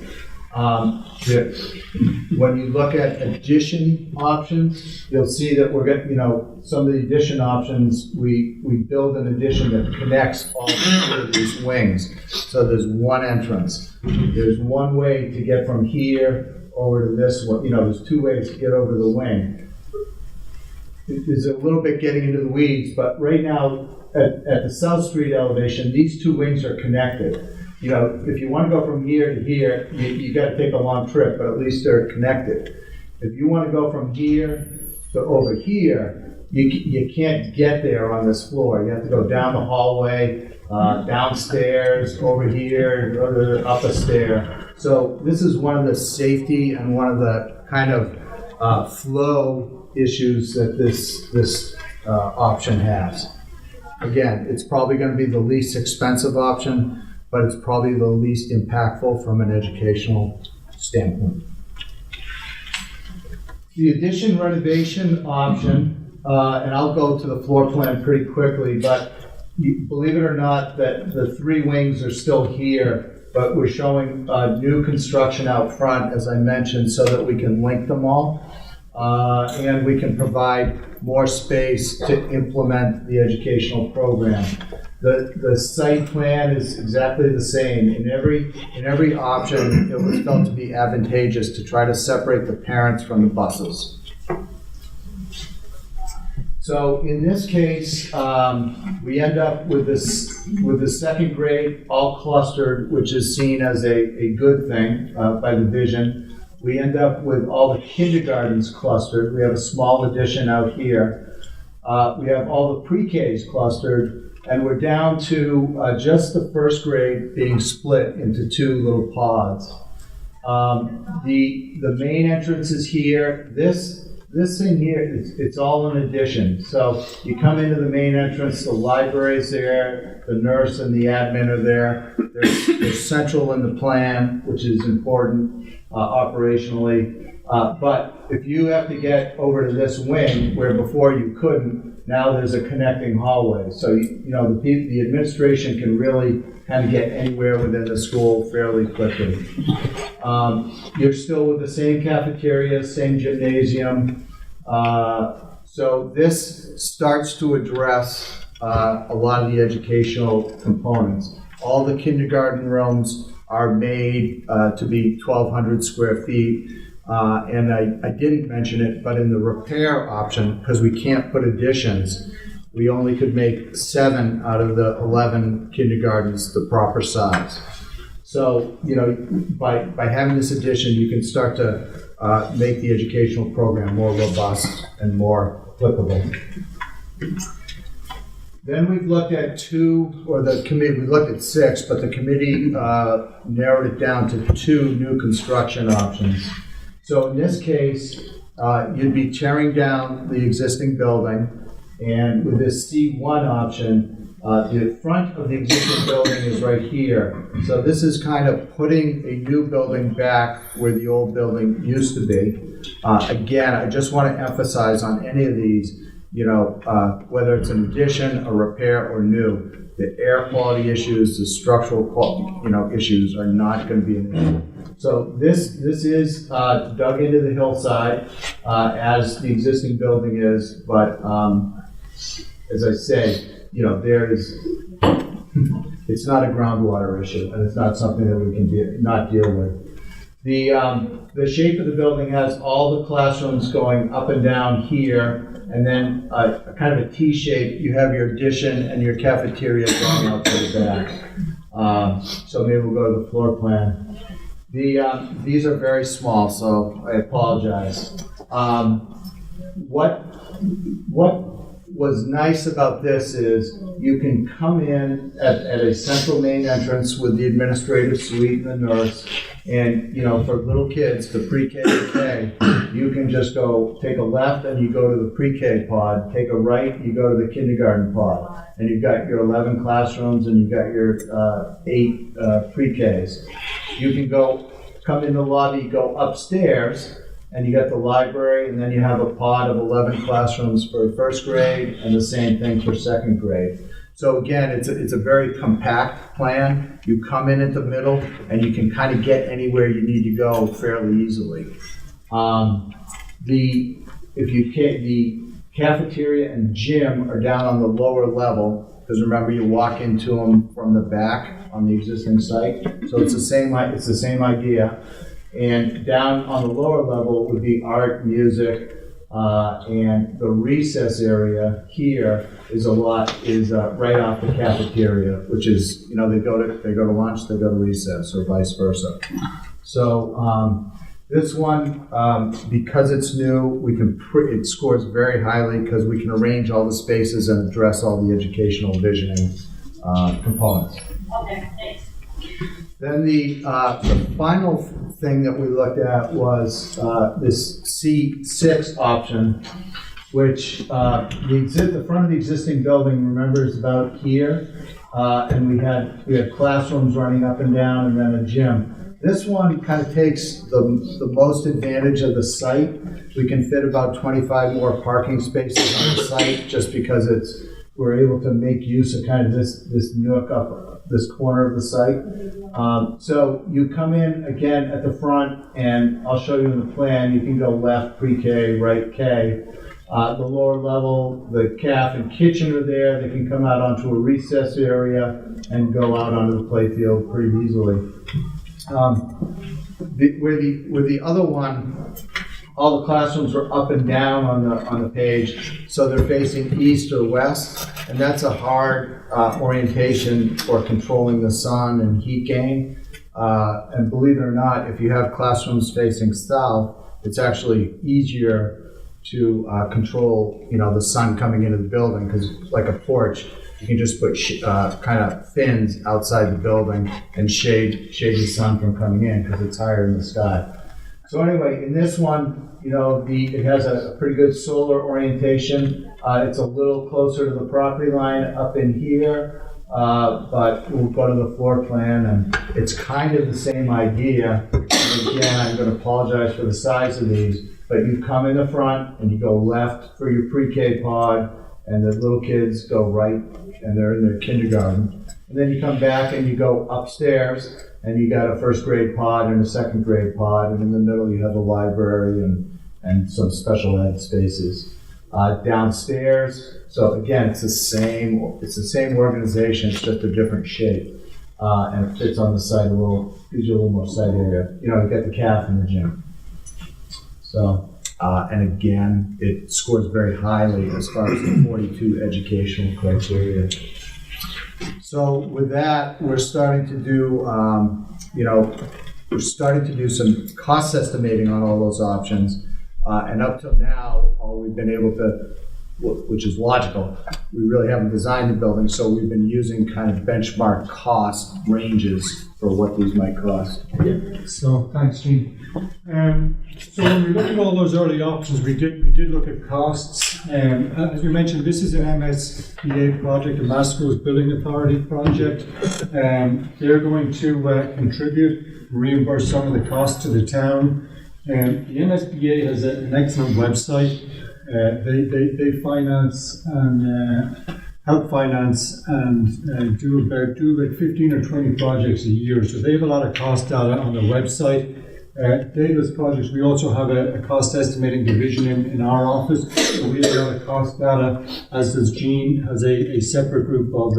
When you look at addition options, you'll see that we're getting, some of the addition options, we build an addition that connects all 3 of these wings. So there's one entrance. There's one way to get from here over to this one. There's 2 ways to get over the wing. is a little bit getting into the weeds, but right now, at the South Street elevation, these two wings are connected. You know, if you want to go from here to here, you got to take a long trip, but at least they're connected. If you want to go from here to over here, you can't get there on this floor. You have to go down the hallway, downstairs, over here, up a stair. So this is one of the safety and one of the kind of flow issues that this option has. Again, it's probably going to be the least expensive option, but it's probably the least impactful from an educational standpoint. The addition renovation option, and I'll go to the floor plan pretty quickly, but believe it or not, that the three wings are still here, but we're showing new construction out front, as I mentioned, so that we can link them all. And we can provide more space to implement the educational program. The site plan is exactly the same. In every option, it was felt to be advantageous to try to separate the parents from the buses. So in this case, we end up with the second grade all clustered, which is seen as a good thing by the vision. We end up with all the kindergartens clustered. We have a small addition out here. We have all the pre-Ks clustered, and we're down to just the first grade being split into two little pods. The main entrance is here. This thing here, it's all an addition. So you come into the main entrance, the library's there, the nurse and the admin are there. They're central in the plan, which is important operationally. But if you have to get over to this wing, where before you couldn't, now there's a connecting hallway. So the administration can really kind of get anywhere within the school fairly quickly. You're still with the same cafeteria, same gymnasium. So this starts to address a lot of the educational components. All the kindergarten rooms are made to be 1,200 square feet. And I didn't mention it, but in the repair option, because we can't put additions, we only could make 7 out of the 11 kindergartens the proper size. So, by having this addition, you can start to make the educational program more robust and more applicable. Then we've looked at we looked at 6, but the committee narrowed it down to 2 new construction options. So in this case, you'd be tearing down the existing building, and with this C1 option, the front of the existing building is right here. So this is kind of putting a new building back where the old building used to be. Again, I just want to emphasize on any of these, whether it's an addition, a repair, or new, the air quality issues, the structural issues are not going to be an issue. So this is dug into the hillside as the existing building is, but as I say, it's not a groundwater issue, and it's not something that we can not deal with. The shape of the building has all the classrooms going up and down here, and then a kind of a T shape. You have your addition and your cafeteria going out to the back. So maybe we'll go to the floor plan. These are very small, so I apologize. What was nice about this is you can come in at a central main entrance with the administrative suite and the nurse, and for little kids, the pre-K to K, you can just go take a left and you go to the pre-K pod, take a right, you go to the kindergarten pod, and you've got your 11 classrooms and you've got your 8 pre-Ks. You can come in the lobby, go upstairs, and you got the library, and then you have a pod of 11 classrooms for first grade, and the same thing for second grade. So again, it's a very compact plan. You come in at the middle, and you can kind of get anywhere you need to go fairly easily. The cafeteria and gym are down on the lower level, because remember, you walk into them from the back on the existing site. So it's the same idea. And down on the lower level would be art, music, And the recess area here is right off the cafeteria, which is, they go to lunch, they go to recess, or vice versa. So this one, because it's new, it scores very highly because we can arrange all the spaces and address all the educational visioning components. Okay, thanks. Then the final thing that we looked at was this C6 option, which the front of the existing building, remember, is about here, and we had classrooms running up and down, and then a gym. This one kind of takes the most advantage of the site. We can fit about 25 more parking spaces on the site just because we're able to make use of kind of this nook up this corner of the site. So you come in again at the front, and I'll show you in the plan. You can go left pre-K, right K. The lower level, the caf and kitchen are there. They can come out onto a recess area and go out onto the playfield pretty easily. With the other one, all the classrooms are up and down on the page, so they're facing east or west, and that's a hard orientation for controlling the sun and heat gain. And believe it or not, if you have classrooms facing south, it's actually easier to control, the sun coming into the building, because like a porch, you can just put kind of fins outside the building and shade the sun from coming in because it's higher in the sky. So anyway, in this one, it has a pretty good solar orientation. It's a little closer to the property line up in here, but we'll go to the floor plan, and it's kind of the same idea. And again, I'm going to apologize for the size of these, but you come in the front and you go left for your pre-K pod, and the little kids go right, and they're in their kindergarten. And then you come back and you go upstairs, and you got a first grade pod and a second grade pod, and in the middle you have a library and some special ed spaces. Downstairs, so again, it's the same organization, it's just a different shape. And it fits on the site gives you a little more site area. You got the caf and the gym. So, and again, it scores very highly as far as the 42 educational criteria. So with that, we're starting to do, some cost estimating on all those options. And up till now, all we've been able to, which is logical, we really haven't designed the building, so we've been using kind of benchmark cost ranges for what these might cost. So thanks, Gene. So when we looked at all those early options, we did look at costs. As we mentioned, this is an MSBA project, a Mass Schools Building Authority project. They're going to contribute, reimburse some of the costs to the town. The MSBA has an excellent website. They finance and help finance and do about 15 or 20 projects a year. So they have a lot of cost data on their website. Data's projects, we also have a cost estimating division in our office. So we have a lot of cost data, as does Gene, has a separate group of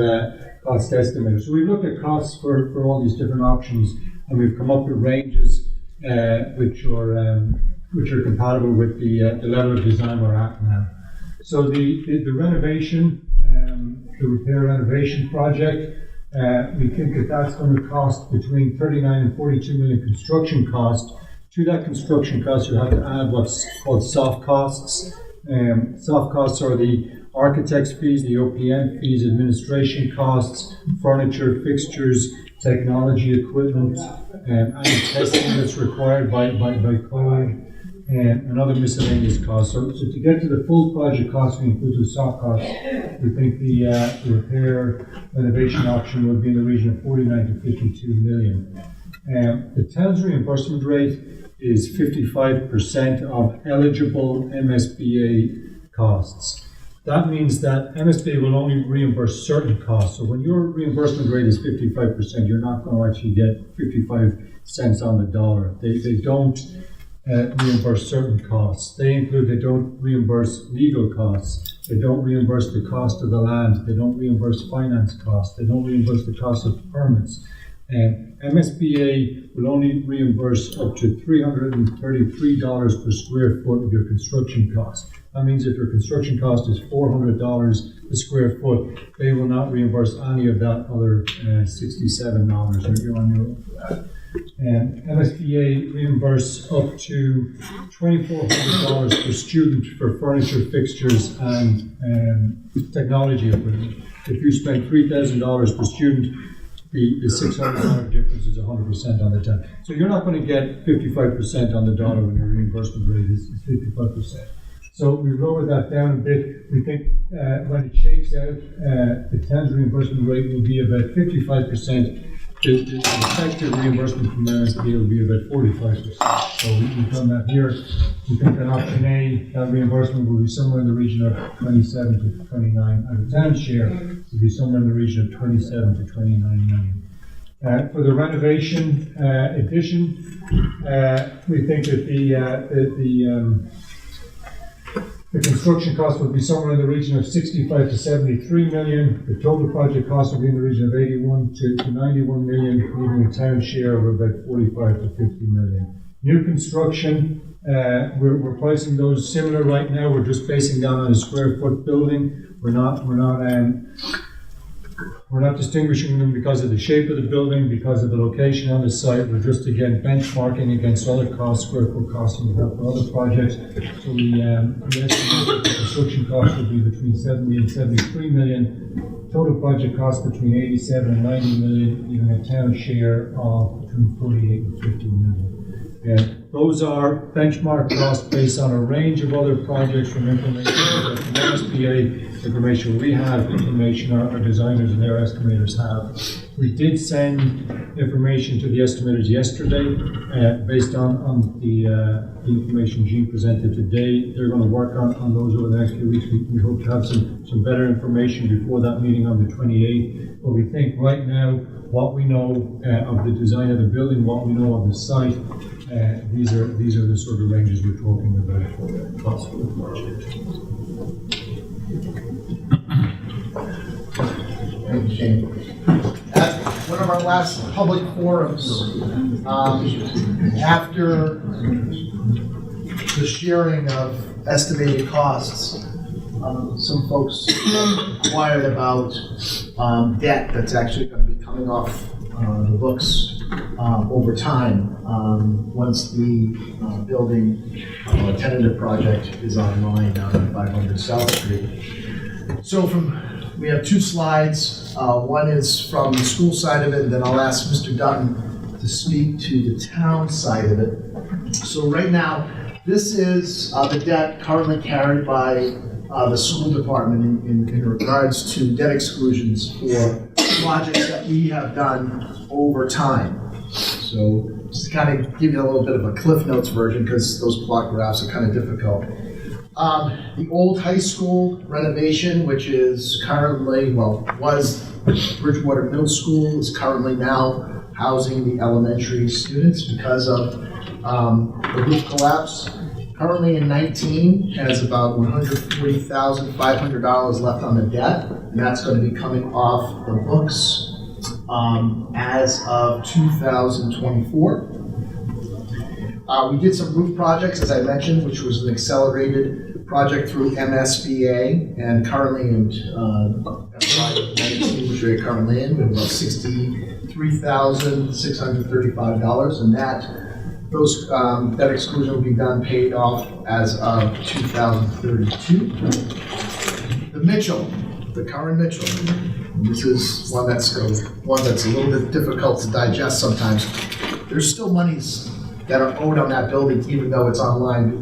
cost estimators. So we've looked at costs for all these different options, and we've come up with ranges which are compatible with the level of design we're at now. So the renovation, the repair renovation project, we think that's going to cost between 39 and 42 million construction cost. To that construction cost, you have to add what's called soft costs. Soft costs are the architect's fees, the OPM fees, administration costs, furniture, fixtures, technology equipment, any testing that's required by code, and other miscellaneous costs. So to get to the full project cost, we include the soft costs. We think the repair renovation option will be in the region of 49 to 52 million. The town's reimbursement rate is 55% of eligible MSBA costs. That means that MSBA will only reimburse certain costs. So when your reimbursement rate is 55%, you're not going to actually get 55 cents on the dollar. They don't reimburse certain costs. They don't reimburse legal costs. They don't reimburse the cost of the land. They don't reimburse finance costs. They don't reimburse the cost of permits. MSBA will only reimburse up to $333 per square foot of your construction cost. That means if your construction cost is $400 a square foot, they will not reimburse any of that other $67 you're on your own for that. MSBA reimburse up to $2,400 per student for furniture, fixtures, and technology equipment. If you spend $3,000 per student, the $600 difference is 100% on the 10. So you're not going to get 55% on the dollar when your reimbursement rate is 55%. So we lowered that down a bit. We think when it shakes out, the town's reimbursement rate will be about 55%. The effective reimbursement from MSP will be about 45%. So we've done that here. We think that option A, that reimbursement will be somewhere in the region of 27 to 29, and the town's share will be somewhere in the region of 27 to 29 million. For the renovation addition, we think that the construction cost will be somewhere in the region of 65 to 73 million. The total project cost will be in the region of 81 to 91 million, leaving a town share of about 45 to 50 million. New construction, we're pricing those similar right now. We're just basing down on a square foot building. We're not distinguishing them because of the shape of the building, because of the location on the site. We're just, again, benchmarking against other costs, square foot costs we have for other projects. So we estimate that the construction cost will be between 70 and 73 million. Total project cost between 87 and 90 million, leaving a town share of between 48 and 50 million. Those are benchmark costs based on a range of other projects from information from MSBA, information we have, information our designers and their estimators have. We did send information to the estimators yesterday based on the information Jean presented today. They're going to work on those over the next few weeks. We hope to have some better information before that meeting on the 28th. But we think right now, what we know of the design of the building, what we know of the site, these are the sort of ranges we're talking about for the cost for the project. Thank you, Shane. At one of our last public forums, after the sharing of estimated costs, some folks inquired about debt that's actually going to be coming off the books over time once the building tentative project is online down at 500 South Street. So we have two slides. One is from the school side of it, and then I'll ask Mr. Dutton to speak to the town side of it. So right now, this is the debt currently carried by the school department in regards to debt exclusions for projects that we have done over time. So just to kind of give you a little bit of a Cliff Notes version, because those plot graphs are kind of difficult. The old high school renovation, which is currently, was Bridgewater Middle School, is currently now housing the elementary students because of the roof collapse. Currently in 19 has about $140,500 left on the debt, and that's going to be coming off the books as of 2024. We did some roof projects, as I mentioned, which was an accelerated project through MSBA, and currently in FY19, which we're currently in, we have about $63,635, and that exclusion will be paid off as of 2032. The current Mitchell. This is one that's a little bit difficult to digest sometimes. There's still monies that are owed on that building, even though it's offline,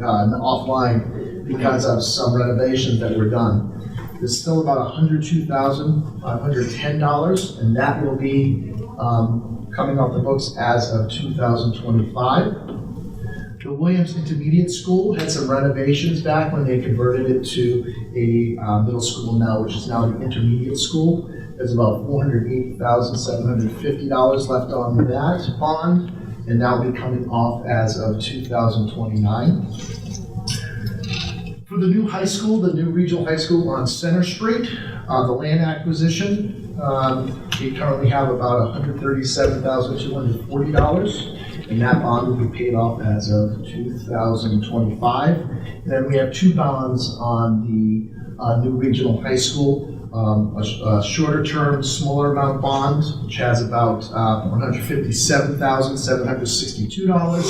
because of some renovations that were done. There's still about $102,510, and that will be coming off the books as of 2025. The Williams Intermediate School had some renovations back when they converted it to a middle school now, which is now the intermediate school. There's about $480,750 left on that bond, and that will be coming off as of 2029. For For the new high school, the new regional high school on Center Street, the land acquisition, we currently have about $137,240, and that bond will be paid off as of 2025. And then we have two bonds on the new regional high school, a shorter term, smaller amount bond, which has about $157,762, which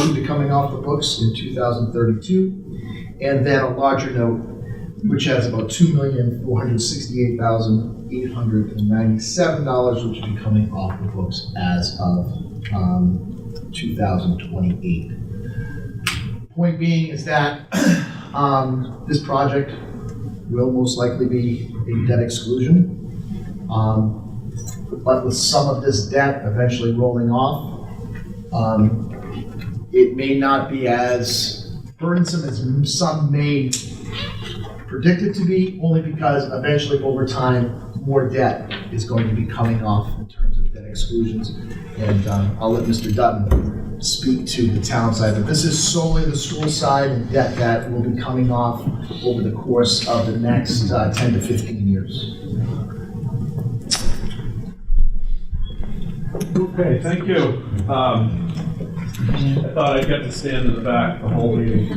will be coming off the books in 2032. And then a larger note, which has about $2,468,897, which will be coming off the books as of 2028. Point being is that this project will most likely be a debt exclusion, but with some of this debt eventually rolling off, it may not be as burdensome as some may predict it to be, only because eventually over time, more debt is going to be coming off in terms of debt exclusions. And I'll let Mr. Dutton speak to the town side, but this is solely the school side and debt that will be coming off over the course of the next 10 to 15 years. Okay, thank you. I thought I'd get to stand in the back the whole meeting.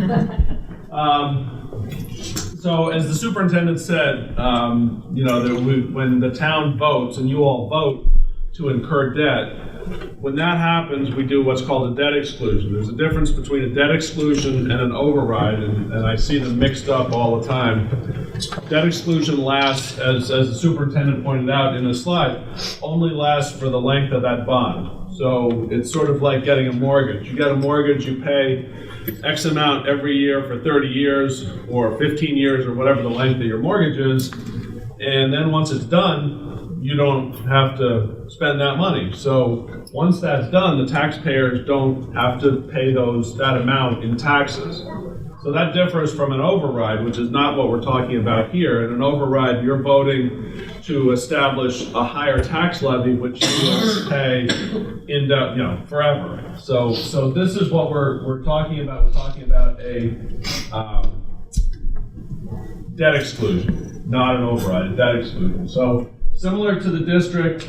So as the superintendent said, when the town votes and you all vote to incur debt, when that happens, we do what's called a debt exclusion. There's a difference between a debt exclusion and an override, and I see them mixed up all the time. Debt exclusion lasts, as the superintendent pointed out in his slide, only lasts for the length of that bond. So it's sort of like getting a mortgage. You get a mortgage, you pay X amount every year for 30 years or 15 years or whatever the length of your mortgage is, and then once it's done, you don't have to spend that money. So once that's done, the taxpayers don't have to pay that amount in taxes. So that differs from an override, which is not what we're talking about here. In an override, you're voting to establish a higher tax levy, which you will pay forever. So this is what we're talking about. We're talking about a debt exclusion, not an override, a debt exclusion. So similar to the district,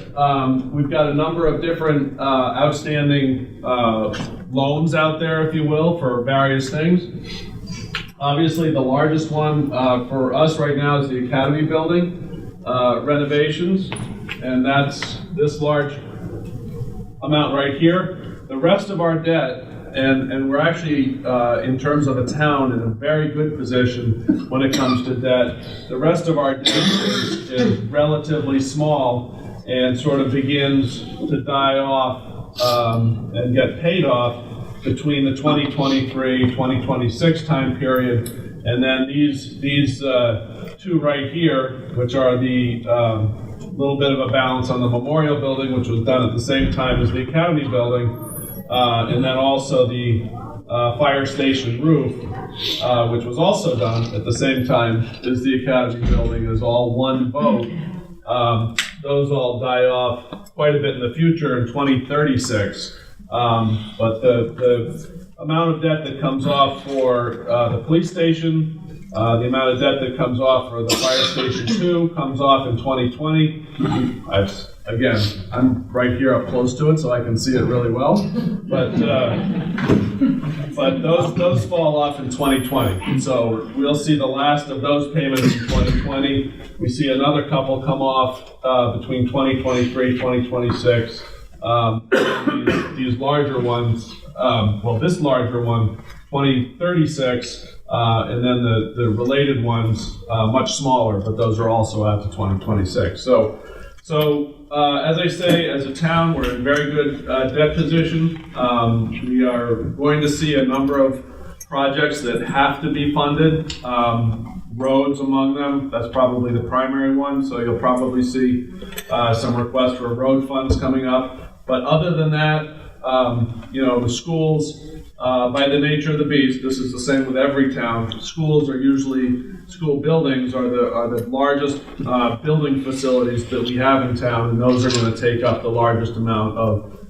we've got a number of different outstanding loans out there, if you will, for various things. Obviously, the largest one for us right now is the Academy building renovations, and that's this large amount right here. The rest of our debt, and we're actually, in terms of a town, in a very good position when it comes to debt. The rest of our debt is relatively small and sort of begins to die off and get paid off between the 2023-2026 time period, and then these two right here, which are the little bit of a balance on the Memorial Building, which was done at the same time as the Academy Building, and then also the fire station roof, which was also done at the same time as the Academy Building, is all one vote. Those all die off quite a bit in the future in 2036. But the amount of debt that comes off for the police station, the amount of debt that comes off for the fire station 2 comes off in 2020. Again, I'm right here up close to it, so I can see it really well. But those fall off in 2020. So we'll see the last of those payments in 2020. We see another couple come off between 2023, 2026. These larger ones, this larger one, 2036, and then the related ones, much smaller, but those are also out to 2026. So as I say, as a town, we're in very good debt position. We are going to see a number of projects that have to be funded. Roads among them, that's probably the primary one, so you'll probably see some requests for road funds coming up. But other than that, the schools, by the nature of the beast, this is the same with every town, school buildings are the largest building facilities that we have in town, and those are going to take up the largest amount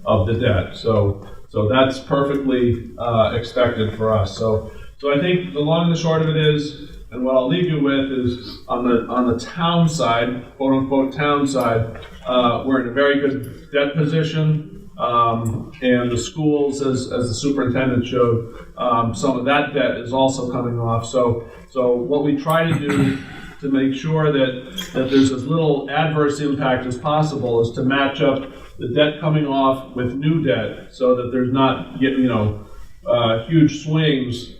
of the debt. So that's perfectly expected for us. So So I think the long and the short of it is, and what I'll leave you with is, on the town side, quote unquote town side, we're in a very good debt position, and the schools, as the superintendent showed, some of that debt is also coming off. So what we try to do to make sure that there's as little adverse impact as possible is to match up the debt coming off with new debt, so that there's not huge swings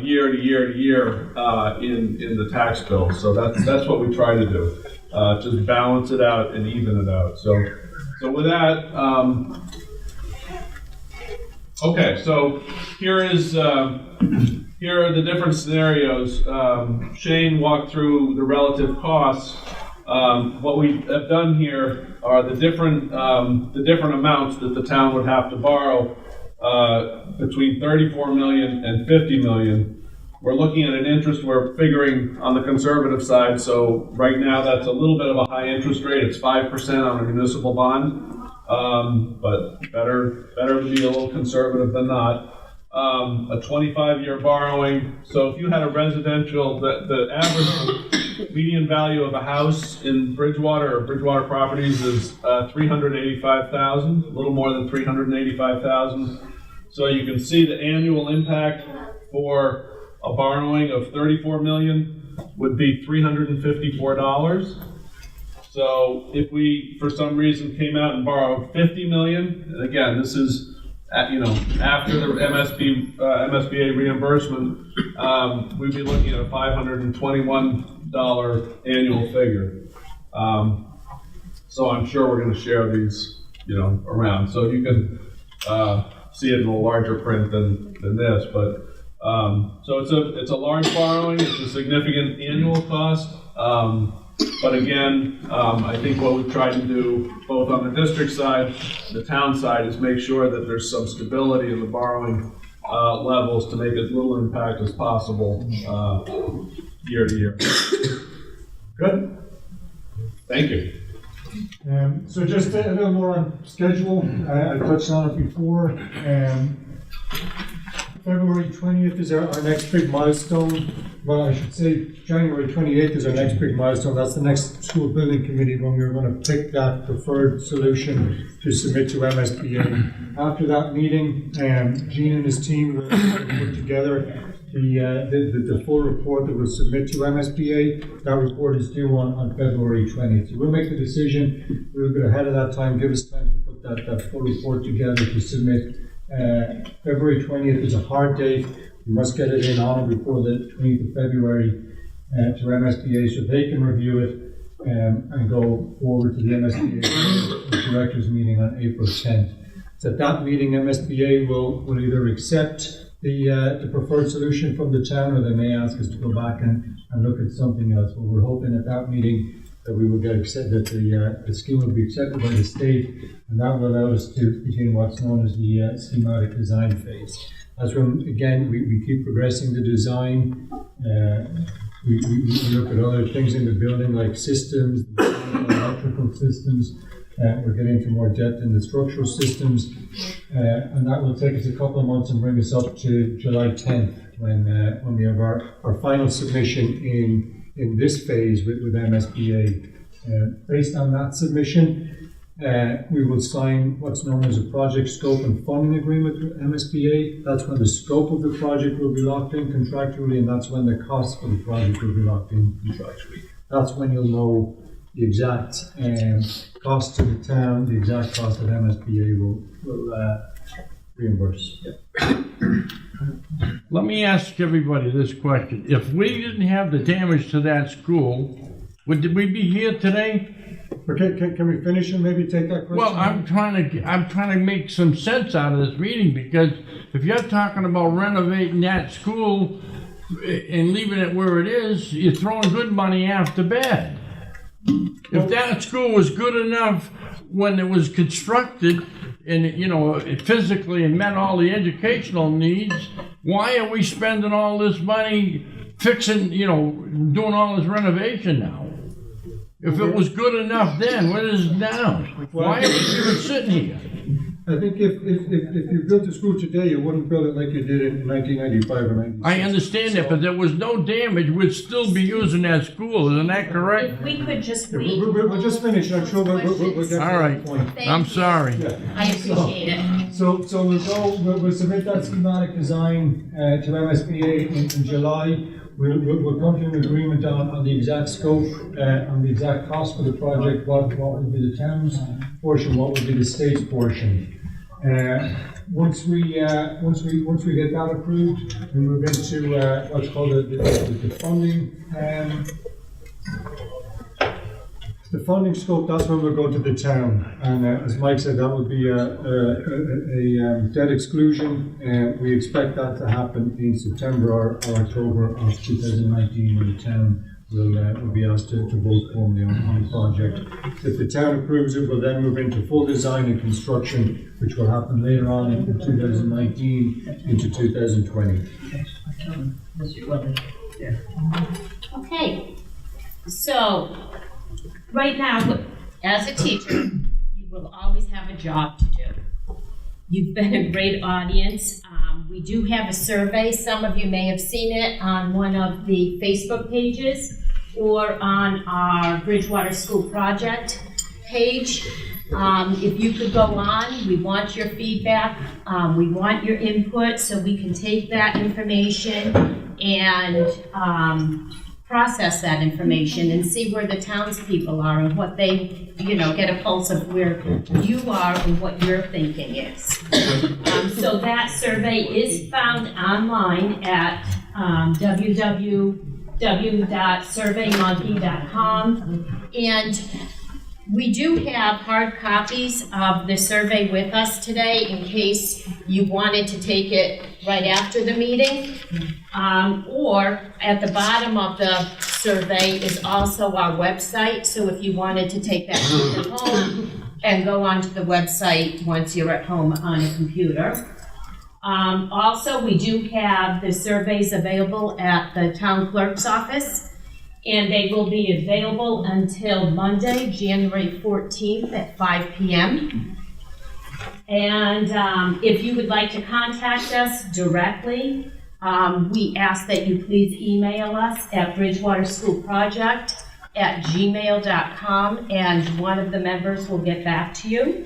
year to year to year in the tax bill. So that's what we try to do, just balance it out and even it out. So with that, okay. So here are the different scenarios. Shane walked through the relative costs. What we have done here are the different amounts that the town would have to borrow between 34 million and 50 million. We're looking at an interest we're figuring on the conservative side. So right now that's a little bit of a high interest rate. It's 5% on a municipal bond, but better to be a little conservative than not. A 25-year borrowing. So if you had a residential, the average median value of a house in Bridgewater or Bridgewater properties is $385,000, a little more than $385,000. So you can see the annual impact for a borrowing of $34 million would be $354. So if we, for some reason, came out and borrowed $50 million, and again, this is after the MSBA reimbursement, we'd be looking at a $521 annual figure. So I'm sure we're going to share these, around. So you can see it in a larger print than this, but so it's a large borrowing. It's a significant annual cost. But again, I think what we've tried to do, both on the district side, the town side, is make sure that there's some stability in the borrowing levels to make as little impact as possible year to year. Good. Thank you. So just a little more on schedule. I touched on it before. February 20th is our next big milestone. Well, I should say January 28th is our next big milestone. That's the next school building committee when we're going to pick that preferred solution to submit to MSBA. After that meeting, Gene and his team will put together the full report that we'll submit to MSBA. That report is due on February 20th. So we'll make the decision. We'll get ahead of that time, give us time to put that full report together to submit. February 20th is a hard date. We must get it in on or before the 20th of February to MSBA so they can review it and go forward to the MSBA directors meeting on April 10th. So at that meeting, MSBA will either accept the preferred solution from the town, or they may ask us to go back and look at something else. But we're hoping at that meeting that we will get accepted, that the scheme will be accepted by the state, and that will allow us to begin what's known as the schematic design phase. As we keep progressing the design, we look at other things in the building like systems, electrical systems. We're getting into more depth in the structural systems, and that will take us a couple of months and bring us up to July 10th when we have our final submission in this phase with MSBA. Based on that submission, we will sign what's known as a project scope and funding agreement with MSBA. That's when the scope of the project will be locked in contractually, and that's when the cost for the project will be locked in contractually. That's when you'll know the exact cost to the town, the exact cost that MSBA will reimburse. Let me ask everybody this question. If we didn't have the damage to that school, would we be here today? Okay, can we finish and maybe take that question? Well, I'm trying to make some sense out of this meeting, because if you're talking about renovating that school and leaving it where it is, you're throwing good money after bad. If that school was good enough when it was constructed and it physically and met all the educational needs, why are we spending all this money fixing, doing all this renovation now? If it was good enough then, what is it now? Why are we even sitting here? I think if you built the school today, you wouldn't build it like you did in 1995 or 96. I understand that, but there was no damage, we'd still be using that school, isn't that correct? If we could just Yeah, wait. we'll just finish, I'm sure we'll get to All right. that point. Thank I'm you. sorry. Yeah. I appreciate it. So we'll submit that schematic design to MSBA in July. We'll come to an agreement on the exact scope, on the exact cost for the project, what would be the town's portion, what would be the state's portion. Once we get that approved, we move into what's called the funding. The funding scope, that's when we'll go to the town, and as Mike said, that would be a debt exclusion, and we expect that to happen in September or October of 2019, when the town will be asked to vote formally on the project. If the town approves it, we'll then move into full design and construction, which will happen later on in 2019 into 2020. Okay, so, right now, as a teacher, you will always have a job to do. You've been a great audience. We do have a survey. Some of you may have seen it on one of the Facebook pages or on our Bridgewater School Project page. If you could go on, we want your feedback. We want your input so we can take that information and process that information and see where the townspeople are and what they, get a pulse of where you are and what your thinking is. So that survey is found online at www.surveymonkey.com. And we do have hard copies of the survey with us today in case you wanted to take it right after the meeting. Or at the bottom of the survey is also our website, so if you wanted to take that at home and go onto the website once you're at home on a computer. Also, we do have the surveys available at the town clerk's office, and they will be available until Monday, January 14th at 5 p.m. And if you would like to contact us directly, we ask that you please email us at bridgewaterschoolproject@gmail.com, and one of the members will get back to you.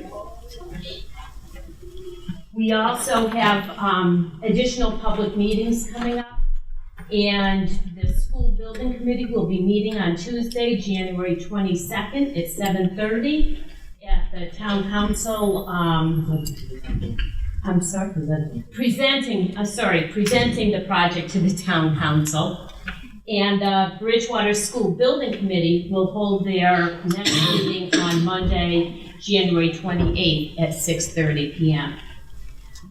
We also have additional public meetings coming up, and the school building committee will be meeting on Tuesday, January 22nd at 7:30 at the town council, presenting the project to the town council. And the Bridgewater School Building Committee will hold their next meeting on Monday, January 28th at 6:30 p.m.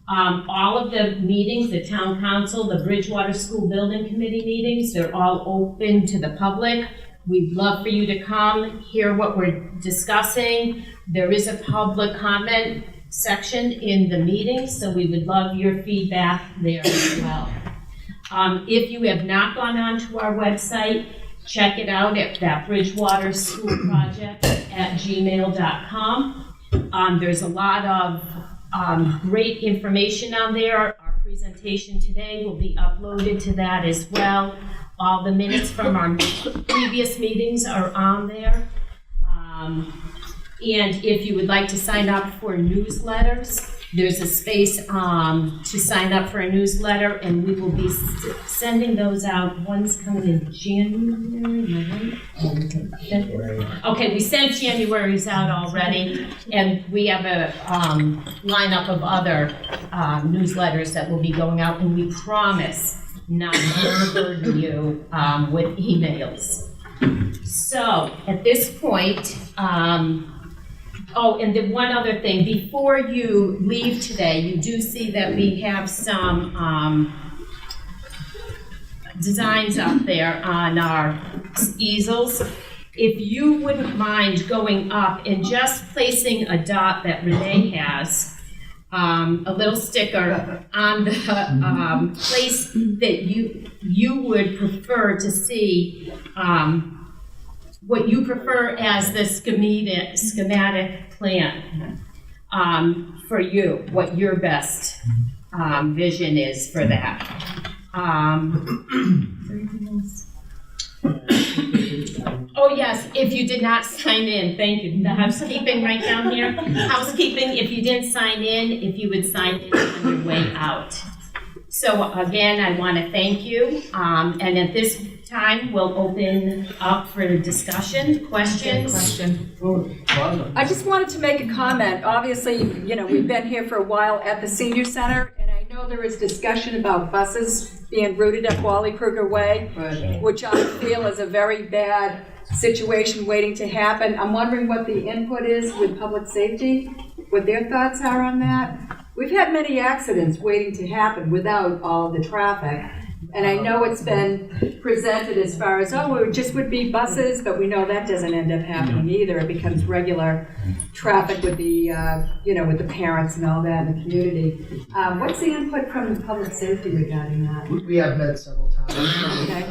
All of the meetings, the town council, the Bridgewater School Building Committee meetings, they're all open to the public. We'd love for you to come, hear what we're discussing. There is a public comment section in the meeting, so we would love your feedback there as well. If you have not gone onto our website, check it out at that Bridgewater School Project at gmail.com. There's a lot of great information on there. Our presentation today will be uploaded to that as well. All the minutes from our previous meetings are on there. And if you would like to sign up for newsletters, there's a space to sign up for a newsletter, and we will be sending those out. One's coming in January. Okay, we sent January's out already, and we have a lineup of other newsletters that will be going out, and we promise not to burden you with emails. So at this point, and then one other thing, before you leave today, you do see that we have some designs up there on our easels. If you wouldn't mind going up and just placing a dot that Renee has, a little sticker on the place that you would prefer to see, what you prefer as the schematic plan. for you, what your best vision is for that. Oh, yes, if you did not sign in, thank you. The housekeeping right down here. Housekeeping, if you didn't sign in, if you would sign in on your way out. So again, I want to thank you. And at this time, we'll open up for discussion, questions. I just wanted to make a comment. Obviously, you know, we've been here for a while at the senior center, and I know there is discussion about buses being routed up Wally Kruger Way, which I feel is a very bad situation waiting to happen. I'm wondering what the input is with public safety, what their thoughts are on that. We've had many accidents waiting to happen without all the traffic. And I know it's been presented as far as, oh, it just would be buses, but we know that doesn't end up happening either. It becomes regular traffic with the, you know, with the parents and all that in the community. What's the input from the public safety regarding that? We have met several times. Okay.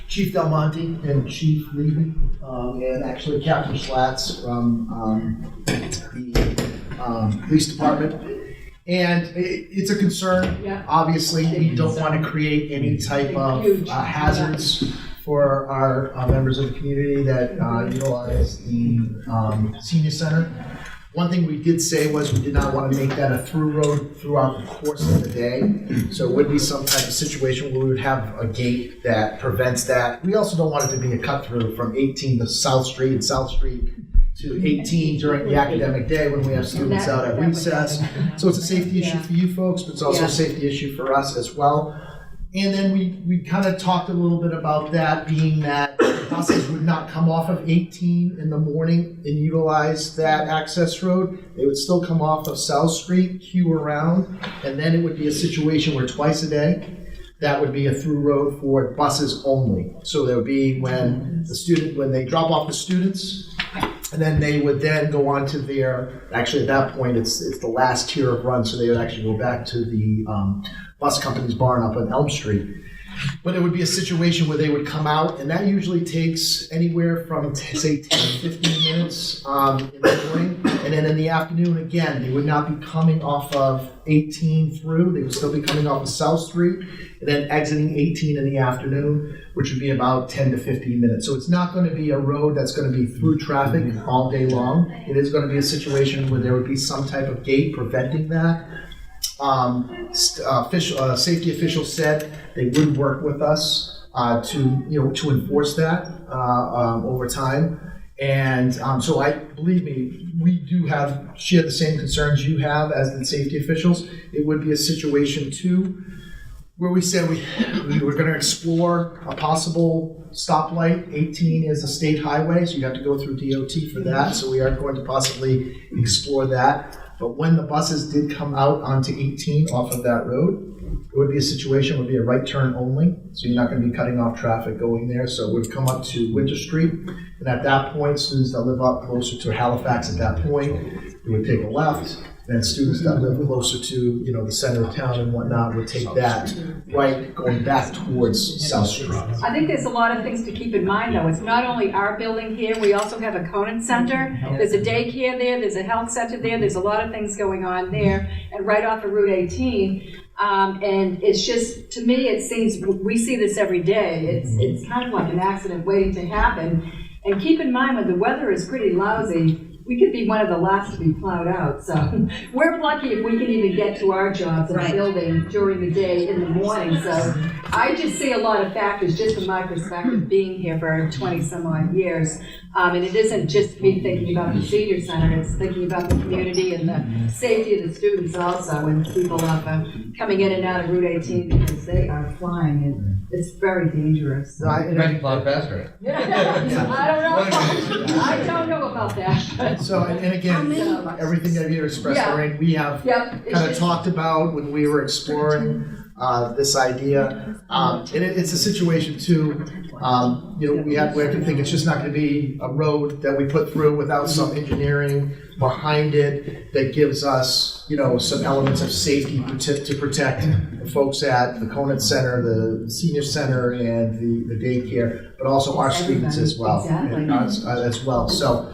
Chief Del Monte and Chief Levy, and actually Captain Schlatt's from the police department. And it's a concern. Yeah. Obviously, we don't want to create any type of hazards for our members of the community that utilize the senior center. One thing we did say was we did not want to make that a through road throughout the course of the day. So it would be some type of situation where we would have a gate that prevents that. We also don't want it to be a cut through from 18 to South Street and South Street to 18 during the academic day when we have students out at recess. So it's a safety issue for you folks, but it's also a safety issue for us as well. And then we kind of talked a little bit about that, being that buses would not come off of 18 in the morning and utilize that access road. They would still come off of South Street, queue around, and then it would be a situation where twice a day, that would be a through road for buses only. So there would be when they drop off the students, and then they would then go on to their, actually at that point, it's the last tier of run, so they would actually go back to the bus company's barn up on Elm Street. But it would be a situation where they would come out, and that usually takes anywhere from, say, 10 to 15 minutes in the morning. And then in the afternoon, again, they would not be coming off of 18 through. They would still be coming off of South Street, and then exiting 18 in the afternoon, which would be about 10 to 15 minutes. So it's not going to be a road that's going to be through traffic all day long. It is going to be a situation where there would be some type of gate preventing that. Safety officials said they would work with us to enforce that over time. And so believe me, we do share the same concerns you have as the safety officials. It would be a situation too where we said we were going to explore a possible stoplight. 18 is a state highway, so you have to go through DOT for that. So we are going to possibly explore that. But when the buses did come out onto 18 off of that road, it would be a situation, it would be a right turn only. So you're not going to be cutting off traffic going there. So it would come up to Winter Street. And at that point, students that live up closer to Halifax at that point, it would take a left. And students that live closer to, the center of town and whatnot would take that right, going back towards South Street. I think there's a lot of things to keep in mind, though. It's not only our building here, we also have a Conant Center. There's a daycare there, there's a health center there, there's a lot of things going on there, and right off of Route 18. And it's just, to me, it seems, we see this every day. It's kind of like an accident waiting to happen. And keep in mind, when the weather is pretty lousy, we could be one of the last to be plowed out. So we're lucky if we can even get to our jobs in the building during the day in the morning. So I just see a lot of factors, just from my perspective, being here for 20 some odd years. And it isn't just me thinking about the senior center, it's thinking about the community and the safety of the students also, and people coming in and out of Route 18 because they are flying, and it's very dangerous. So. You might plow faster. I don't know about that. So, and again, everything that you expressed, Lorraine, we have kind of talked about when we were exploring this idea. And it's a situation too, We have to think it's just not going to be a road that we put through without some engineering behind it that gives us, some elements of safety to protect the folks at the Conant Center, the senior center, and the daycare, but also our students as well. Exactly. And us, as well. So,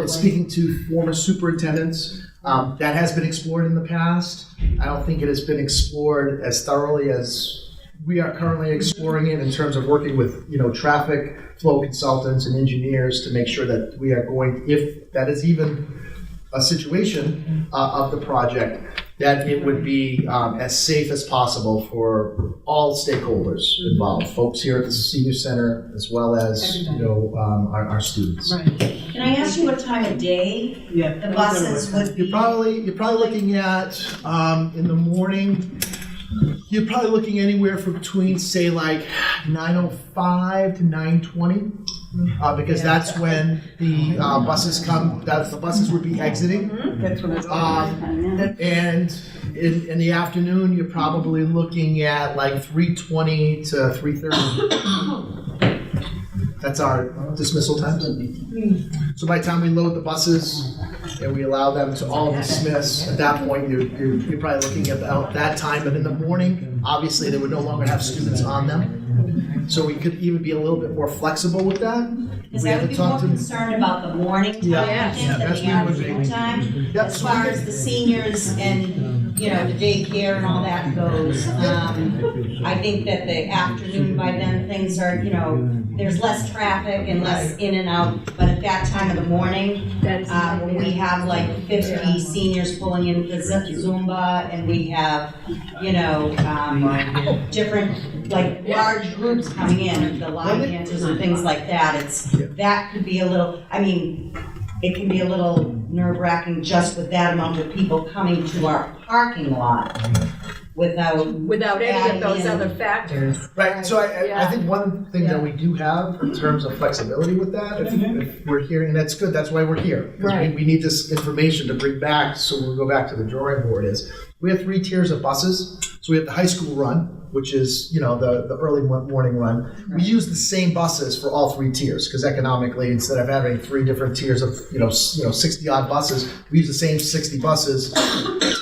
it's speaking to former superintendents. That has been explored in the past. I don't think it has been explored as thoroughly as we are currently exploring it in terms of working with, traffic flow consultants and engineers to make sure that we are going, if that is even a situation of the project, that it would be as safe as possible for all stakeholders involved, folks here at the senior center, as well as, our students. Right. Can I ask you what time of day the buses would be? You're probably looking at, in the morning, you're probably looking anywhere from between, say, like 9:05 to 9:20, because that's when the buses come. The buses would be exiting. That's what it's And in the afternoon, you're probably looking at like 3:20 to 3:30. That's our dismissal time. So by the time we load the buses and we allow them to all dismiss, at that point, you're probably looking at about that time. But in the morning, obviously, they would no longer have students on them. So we could even be a little bit more flexible with that. Because We I have would to be talk more to concerned about the morning time, Yeah. I think, Yeah, than that's the what we would afternoon be. time. Yep, As so far we as can- the seniors and, the daycare and all that goes, I think that the afternoon, by then, things are, there's less traffic and less in and out. But at that time of the morning, when we have like 50 seniors pulling in for Zumba, and we have, different, like, large groups coming in, the line dancers and things like that, that could be a little, it can be a little nerve-wracking just with that amount of people coming to our parking lot Without any of those other factors. Right, so I Yeah. think one thing that we do have in terms of flexibility with that, if we're hearing, and that's good, that's why we're here. 'Cause Right. we need this information to bring back, so we'll go back to the drawing board, is we have 3 tiers of buses. So we have the high school run, which is, the early morning run. We use the same buses for all 3 tiers, because economically, instead of having 3 different tiers of, 60 odd buses, we use the same 60 buses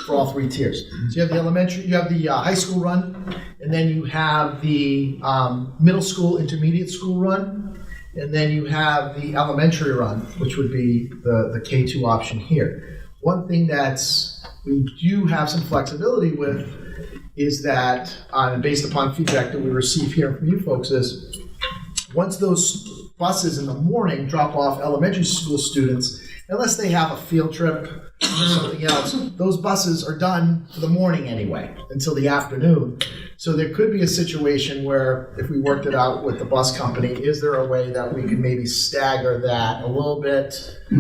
for all 3 tiers. So you have the elementary, you have the high school run, and then you have the middle school, intermediate school run, and then you have the elementary run, which would be the K2 option here. One thing we do have some flexibility with is that, based upon feedback that we receive here from you folks, is once those buses in the morning drop off elementary school students, unless they have a field trip or something else, those buses are done for the morning anyway, until the afternoon. So there could be a situation where, if we worked it out with the bus company, is there a way that we could maybe stagger that a little bit,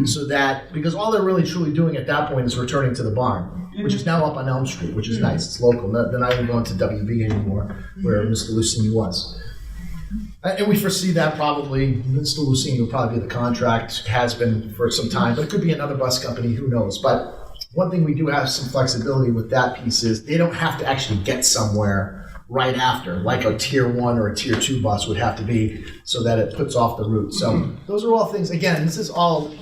so that, because all they're really truly doing at that point is returning to the barn, which is now up on Elm Street, which is nice, it's local, they're not even going to WB anymore, where Mr. Lucini was. And we foresee that probably, Mr. Lucini will probably be the contract, has been for some time, but it could be another bus company, who knows. But one thing we do have some flexibility with that piece is they don't have to actually get somewhere right after, like a tier 1 or a tier 2 bus would have to be, so that it puts off the route. So those are all things, again, this is all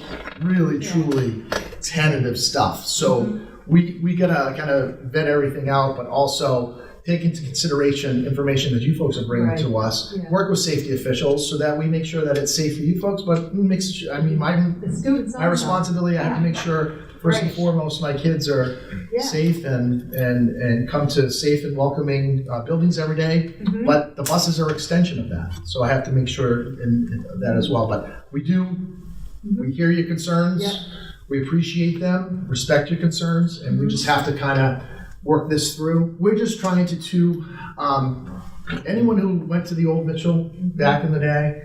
really, truly tentative stuff. So we gotta kind of vet everything out, but also take into consideration information that you folks are bringing to us, work with safety officials so that we make sure that it's safe for you folks, but my responsibility, I have to make sure, first and foremost, my kids are safe and come to safe and welcoming buildings every day, but the buses are an extension of that. So I have to make sure in that as well. But we hear your concerns, we appreciate them, respect your concerns, and we just have to kind of work this through. We're just trying to anyone who went to the old Mitchell back in the day,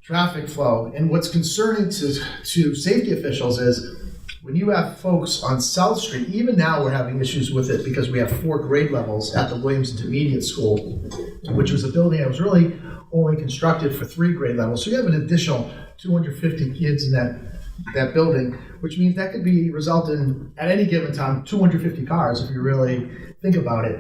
traffic flow, and what's concerning to safety officials is when you have folks on South Street, even now we're having issues with it because we have 4 grade levels at the Williams Intermediate School, which was a building that was really only constructed for 3 grade levels. So you have an additional 250 kids in that that building, which means that could be result in, at any given time, 250 cars if you really think about it.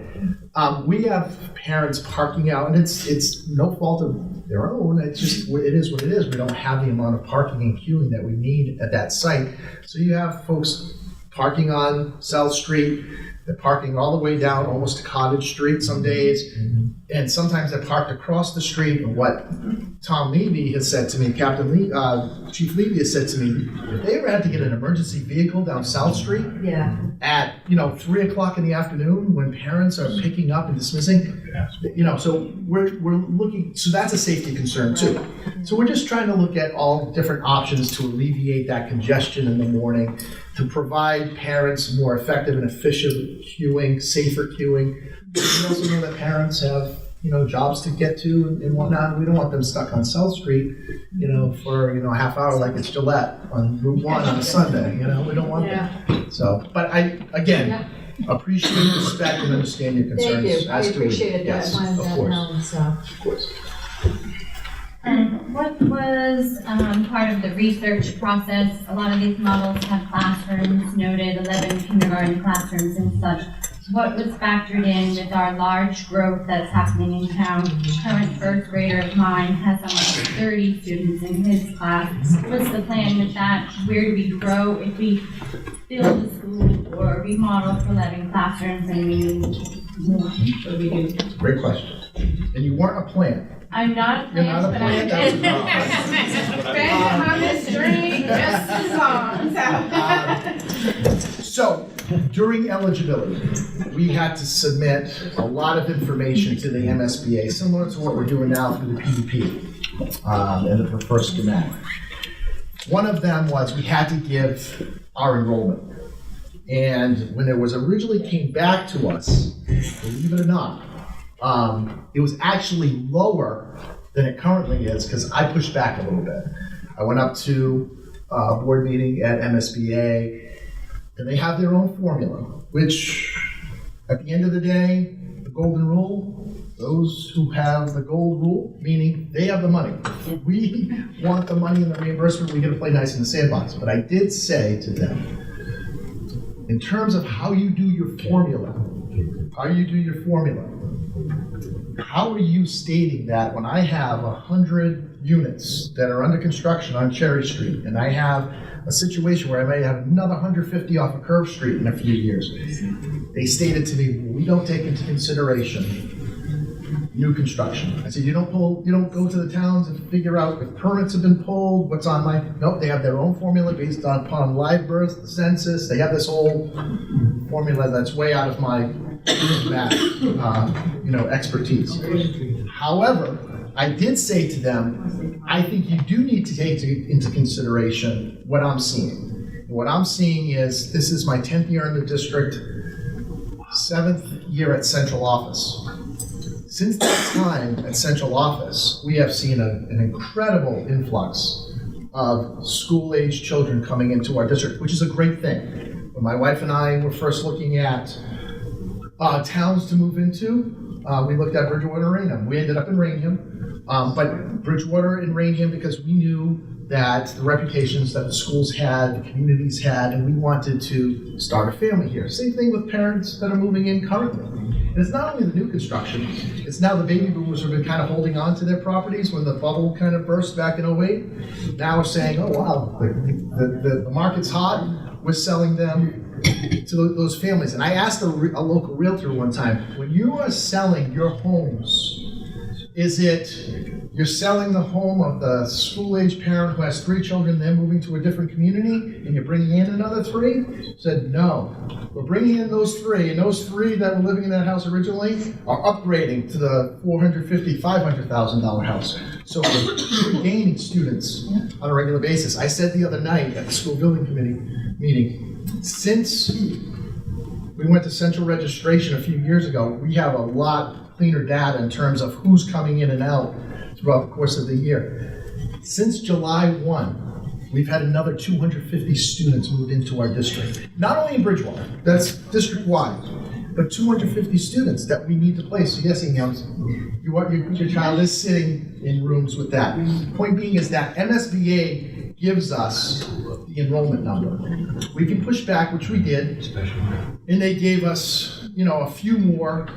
We have parents parking out, and it's no fault of their own. It's just, it is what it is. We don't have the amount of parking and queuing that we need at that site. So you have folks parking on South Street. They're parking all the way down almost to Cottage Street some days. And sometimes they're parked across the street. And what Tom Levy has said to me, Chief Levy has said to me, if they ever had to get an emergency vehicle down South Street at 3 o'clock in the afternoon when parents are picking up and dismissing, so we're looking, so that's a safety concern too. So we're just trying to look at all different options to alleviate that congestion in the morning, to provide parents more effective and efficient queuing, safer queuing. We also know that parents have, jobs to get to and whatnot. We don't want them stuck on South Street, for, a half hour like it's Gillette on Route 1 on a Sunday, we don't want that. So, but I, again, appreciate, respect, and understand your concerns. Thank you, I as do we. appreciated that, Yes, wanted of that course. known, so. Of course. What was part of the research process? A lot of these models have classrooms noted, 11 kindergarten classrooms and such. What was factored in with our large growth that's happening in town? Current first grader of mine has almost 30 students in his class. What's the plan with that? Where do we grow if we build a school or remodel for 11 classrooms and we move? What do we do? Great question. And you weren't a plant. I'm not a You're not a plant, plant, but that's a I'm on the string just as long, So, during eligibility, we had to submit a lot of information to the MSBA, similar to what we're doing now through the PDP and the preferred schematic. One of them was we had to give our enrollment. And when it was originally came back to us, believe it or not, it was actually lower than it currently is because I pushed back a little bit. I went up to a board meeting at MSBA, and they have their own formula, which at the end of the day, the golden rule, those who have the gold rule, meaning they have the money. If we want the money and the reimbursement, we get to play nice in the sandbox. But I did say to them, in terms of how you do your formula, how are you stating that when I have 100 units that are under construction on Cherry Street, and I have a situation where I might have another 150 off of Curve Street in a few years? They stated to me, we don't take into consideration new construction. I said, you don't go to the towns and figure out if permits have been pulled, what's on my, nope, they have their own formula based upon live birth, the census. They have this whole formula that's way out of my expertise. However, I did say to them, I think you do need to take into consideration what I'm seeing. And what I'm seeing is, this is my 10th year in the district, 7th year at central office. Since that time at central office, we have seen an incredible influx of school-age children coming into our district, which is a great thing. When my wife and I were first looking at towns to move into, we looked at Bridgewater-Raynham. We ended up in Raynham, but Bridgewater and Raynham because we knew that the reputations that the schools had, the communities had, and we wanted to start a family here. Same thing with parents that are moving in currently. And it's not only the new construction, it's now the baby boomers who have been kind of holding on to their properties when the bubble kind of burst back in 08. Now we're saying, oh wow, the market's hot, we're selling them to those families. And I asked a local realtor one time, when you are selling your homes, is it you're selling the home of the school-age parent who has 3 children, then moving to a different community, and you're bringing in another 3? Said, no. We're bringing in those 3, and those 3 that were living in that house originally are upgrading to the $450,000, $500,000 house. So we're gaining students on a regular basis. I said the other night at the school building committee meeting, since we went to central registration a few years ago, we have a lot cleaner data in terms of who's coming in and out throughout the course of the year. Since July 1, we've had another 250 students moved into our district. Not only in Bridgewater, that's district-wide, but 250 students that we need to place. So yes, your child is sitting in rooms with that. Point being is that MSBA gives us the enrollment number. We can push back, which we did, and they gave us, a few more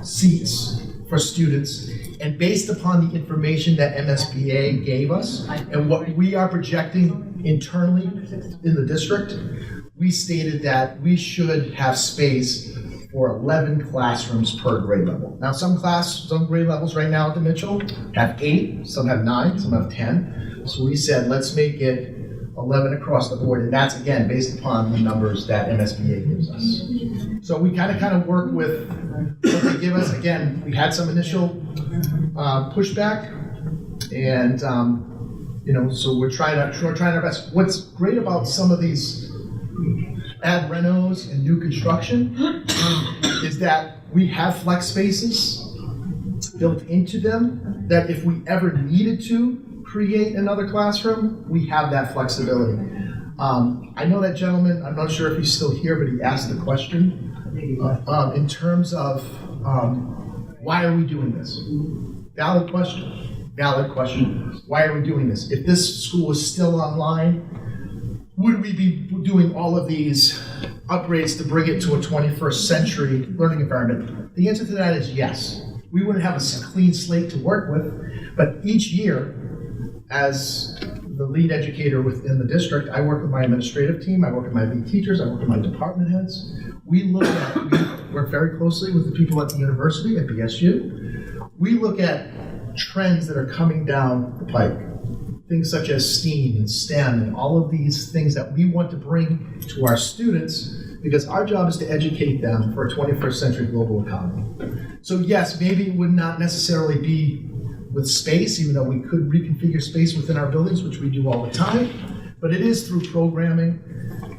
seats for students. And based upon the information that MSBA gave us and what we are projecting internally in the district, we stated that we should have space for 11 classrooms per grade level. Now, some grade levels right now at the Mitchell have 8, some have 9, some have 10. So we said, let's make it 11 across the board, and that's, again, based upon the numbers that MSBA gives us. So we kind of work with what they give us. Again, we had some initial pushback, and so we're trying our best. What's great about some of these ad renos and new construction is that we have flex spaces built into them, that if we ever needed to create another classroom, we have that flexibility. I know that gentleman, I'm not sure if he's still here, but he asked the question in terms of why are we doing this? Valid question. Why are we doing this? If this school was still online, would we be doing all of these upgrades to bring it to a 21st century learning environment? The answer to that is yes. We wouldn't have a clean slate to work with, but each year, as the lead educator within the district, I work with my administrative team, I work with my lead teachers, I work with my department heads. We work very closely with the people at the university, at BSU. We look at trends that are coming down the pike. Things such as STEAM and STEM and all of these things that we want to bring to our students, because our job is to educate them for a 21st century global economy. So yes, maybe it would not necessarily be with space, even though we could reconfigure space within our buildings, which we do all the time, but it is through programming,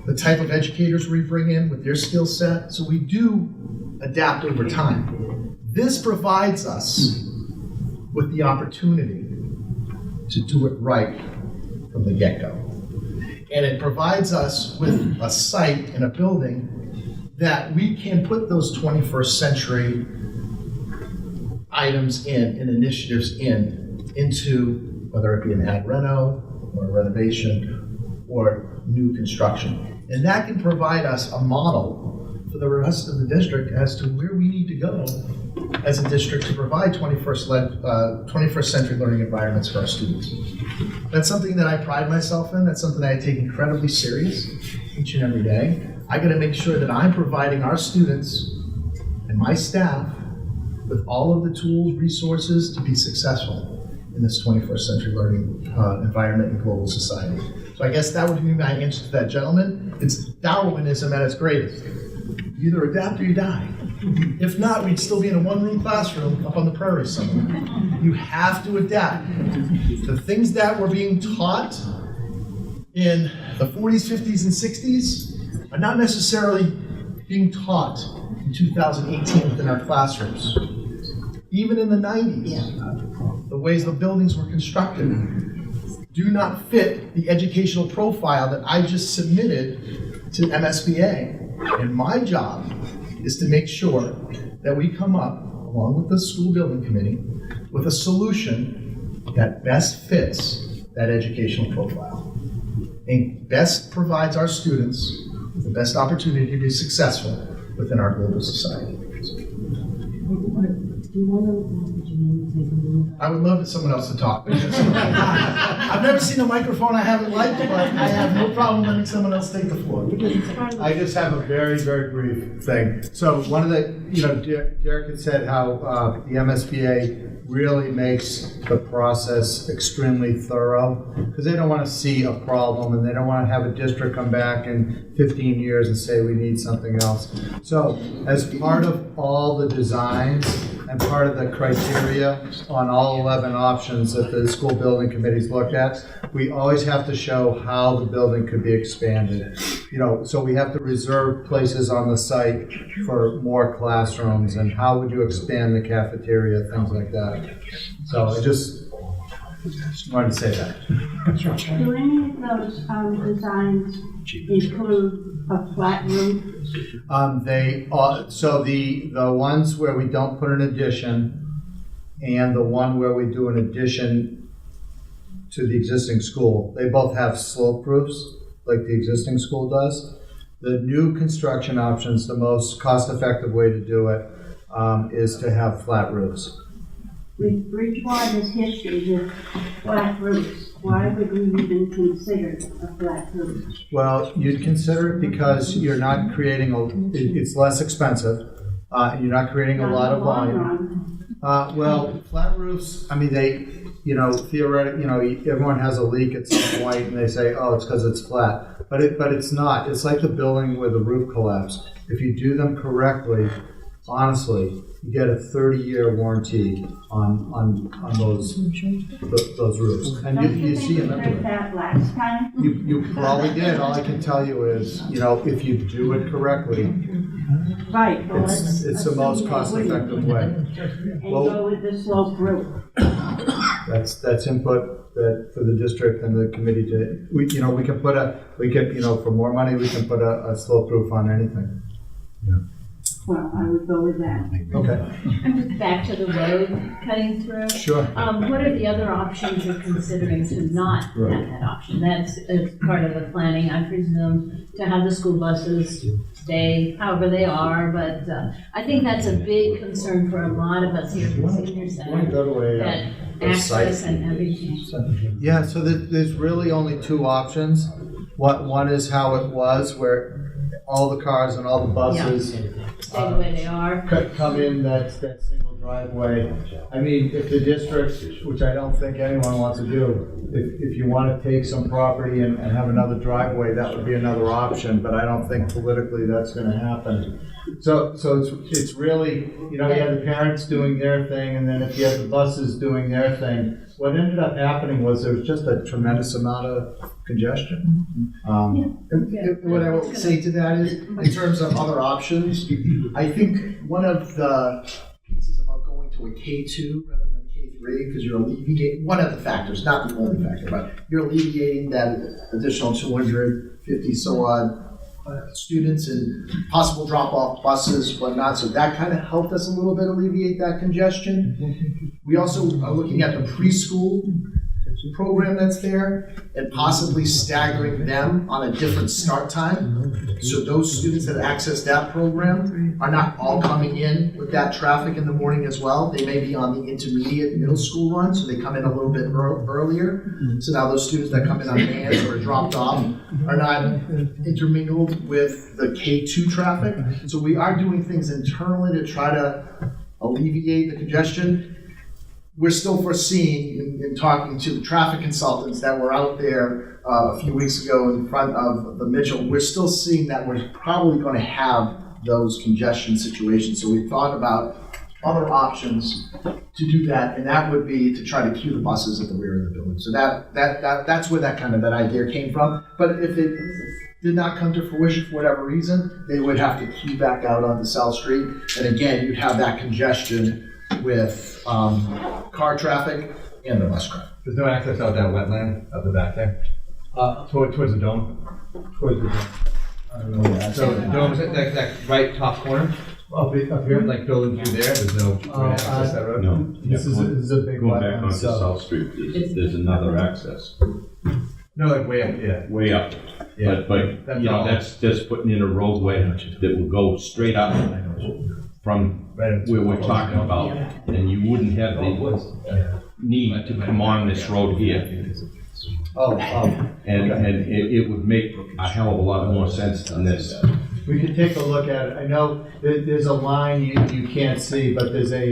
the type of educators we bring in with their skill set, so we do adapt over time. This provides us with the opportunity to do it right from the get-go. And it provides us with a site and a building that we can put those 21st century items and initiatives into, whether it be an ad reno or a renovation or new construction. And that can provide us a model for the rest of the district as to where we need to go as a district to provide 21st century learning environments for our students. That's something that I pride myself in. That's something I take incredibly serious each and every day. I got to make sure that I'm providing our students and my staff with all of the tools, resources to be successful in this 21st century learning environment and global society. So I guess that would be my answer to that gentleman. It's Darwinism at its greatest. You either adapt or you die. If not, we'd still be in a one-room classroom up on the prairie somewhere. You have to adapt. The things that were being taught in the 40s, 50s, and 60s are not necessarily being taught in 2018 within our classrooms. Even in the 90s, the ways the buildings were constructed do not fit the educational profile that I just submitted to MSBA. And my job is to make sure that we come up, along with the school building committee, with a solution that best fits that educational profile and best provides our students with the best opportunity to be successful within our global society. I would love for someone else to talk. I've never seen a microphone I haven't liked, but I have no problem letting someone else take the floor. I just have a very, very brief thing. So one of the, Derrick had said how the MSBA really makes the process extremely thorough because they don't want to see a problem and they don't want to have a district come back in 15 years and say we need something else. So as part of all the designs and part of the criteria on all 11 options that the school building committees look at, we always have to show how the building could be expanded. So we have to reserve places on the site for more classrooms and how would you expand the cafeteria, things like that. So I just wanted to say that. Do any of those designs include a flat roof? So the ones where we don't put an addition and the one where we do an addition to the existing school. They both have slope roofs, like the existing school does. The new construction options, the most cost-effective way to do it is to have flat roofs. With Bridgewater's history with flat roofs, why would we even consider a flat roof? Well, you'd consider it because you're not creating it's less expensive, and you're not creating a lot of volume. Well, flat roofs, I mean, they, theoretically, everyone has a leak at some point and they say, oh, it's because it's flat. But it's not. It's like the building where the roof collapsed. If you do them correctly, honestly, you get a 30-year warranty on those roofs. And you see them Heard everywhere. that last time? You probably did. All I can tell you is, if you do it correctly, Right. Well, it's the most cost-effective way. And Well- go with the slope roof. That's input that for the district and the committee we can for more money, we can put a slope roof on anything. Well, I would go with that. Okay, And just back to the road cutting through. sure. What are the other options you're considering to not have that option? That's part of the planning, I presume, to have the school buses stay however they are, but I think that's a big concern for a lot of us here at the senior center, Go to that a site. access and everything. Yeah, so there's really only two options. One is how it was, where all the cars and all the buses Stay the way they are. come in that single driveway. I mean, if the district, which I don't think anyone wants to do, if you want to take some property and have another driveway, that would be another option, but I don't think politically that's going to happen. So it's really, you have the parents doing their thing, and then if you have the buses doing their thing, what ended up happening was there was just a tremendous amount of congestion. And what I will say to that is, in terms of other options, I think one of the pieces about going to a K2 rather than K3, because you're alleviating, one of the factors, not the only factor, but you're alleviating that additional 250 so odd students and possible drop-off buses, whatnot, so that kind of helped us a little bit alleviate that congestion. We also are looking at the preschool program that's there and possibly staggering them on a different start time. So those students that access that program are not all coming in with that traffic in the morning as well. They may be on the intermediate middle school run, so they come in a little bit earlier. So now those students that come in on vans or are dropped off are not intermingled with the K2 traffic. So we are doing things internally to try to alleviate the congestion. We're still foreseeing, in talking to the traffic consultants that were out there a few weeks ago in front of the Mitchell, we're still seeing that we're probably going to have those congestion situations. So we thought about other options to do that, and that would be to try to queue the buses at the rear of the building. So that's where that idea came from. But if it did not come to fruition for whatever reason, they would have to queue back out onto South Street. And again, you'd have that congestion with car traffic and the bus traffic. There's no access out that wetland up the back there? Towards the dome? Towards the So the dome is at that right top corner? up here, Like building through there, there's no access that road? No. this is a big Going back wetland, onto so South Street, there's another access, No, like way up, yeah. way up. Yeah. But, That's you know, all. that's just putting in a roadway that will go straight up from Right. where we're talking about. And you wouldn't have the need to come on this road here. And it would make a hell of a lot more sense than this. we could take a look at it. I know there's a line you can't see, but there's a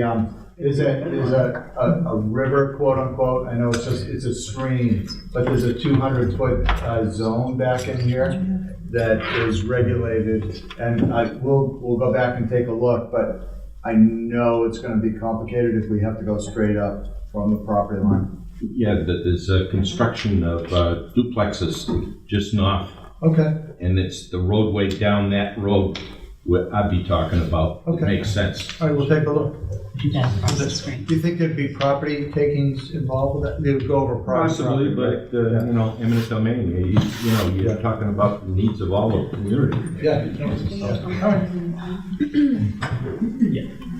river, quote unquote. I know it's a stream, but there's a 200-foot zone back in here that is regulated, and we'll go back and take a look, but I know it's going to be complicated if we have to go straight up from the property line. Yeah, there's a construction of duplexes just north. Okay. And it's the roadway down that road where I'd be talking about. Okay. Makes sense. All right, we'll take a look. Do you think there'd be property takings involved with that? They would go over property? Possibly, but, you know, eminent domain, you're talking about the needs of all of the community. Yeah.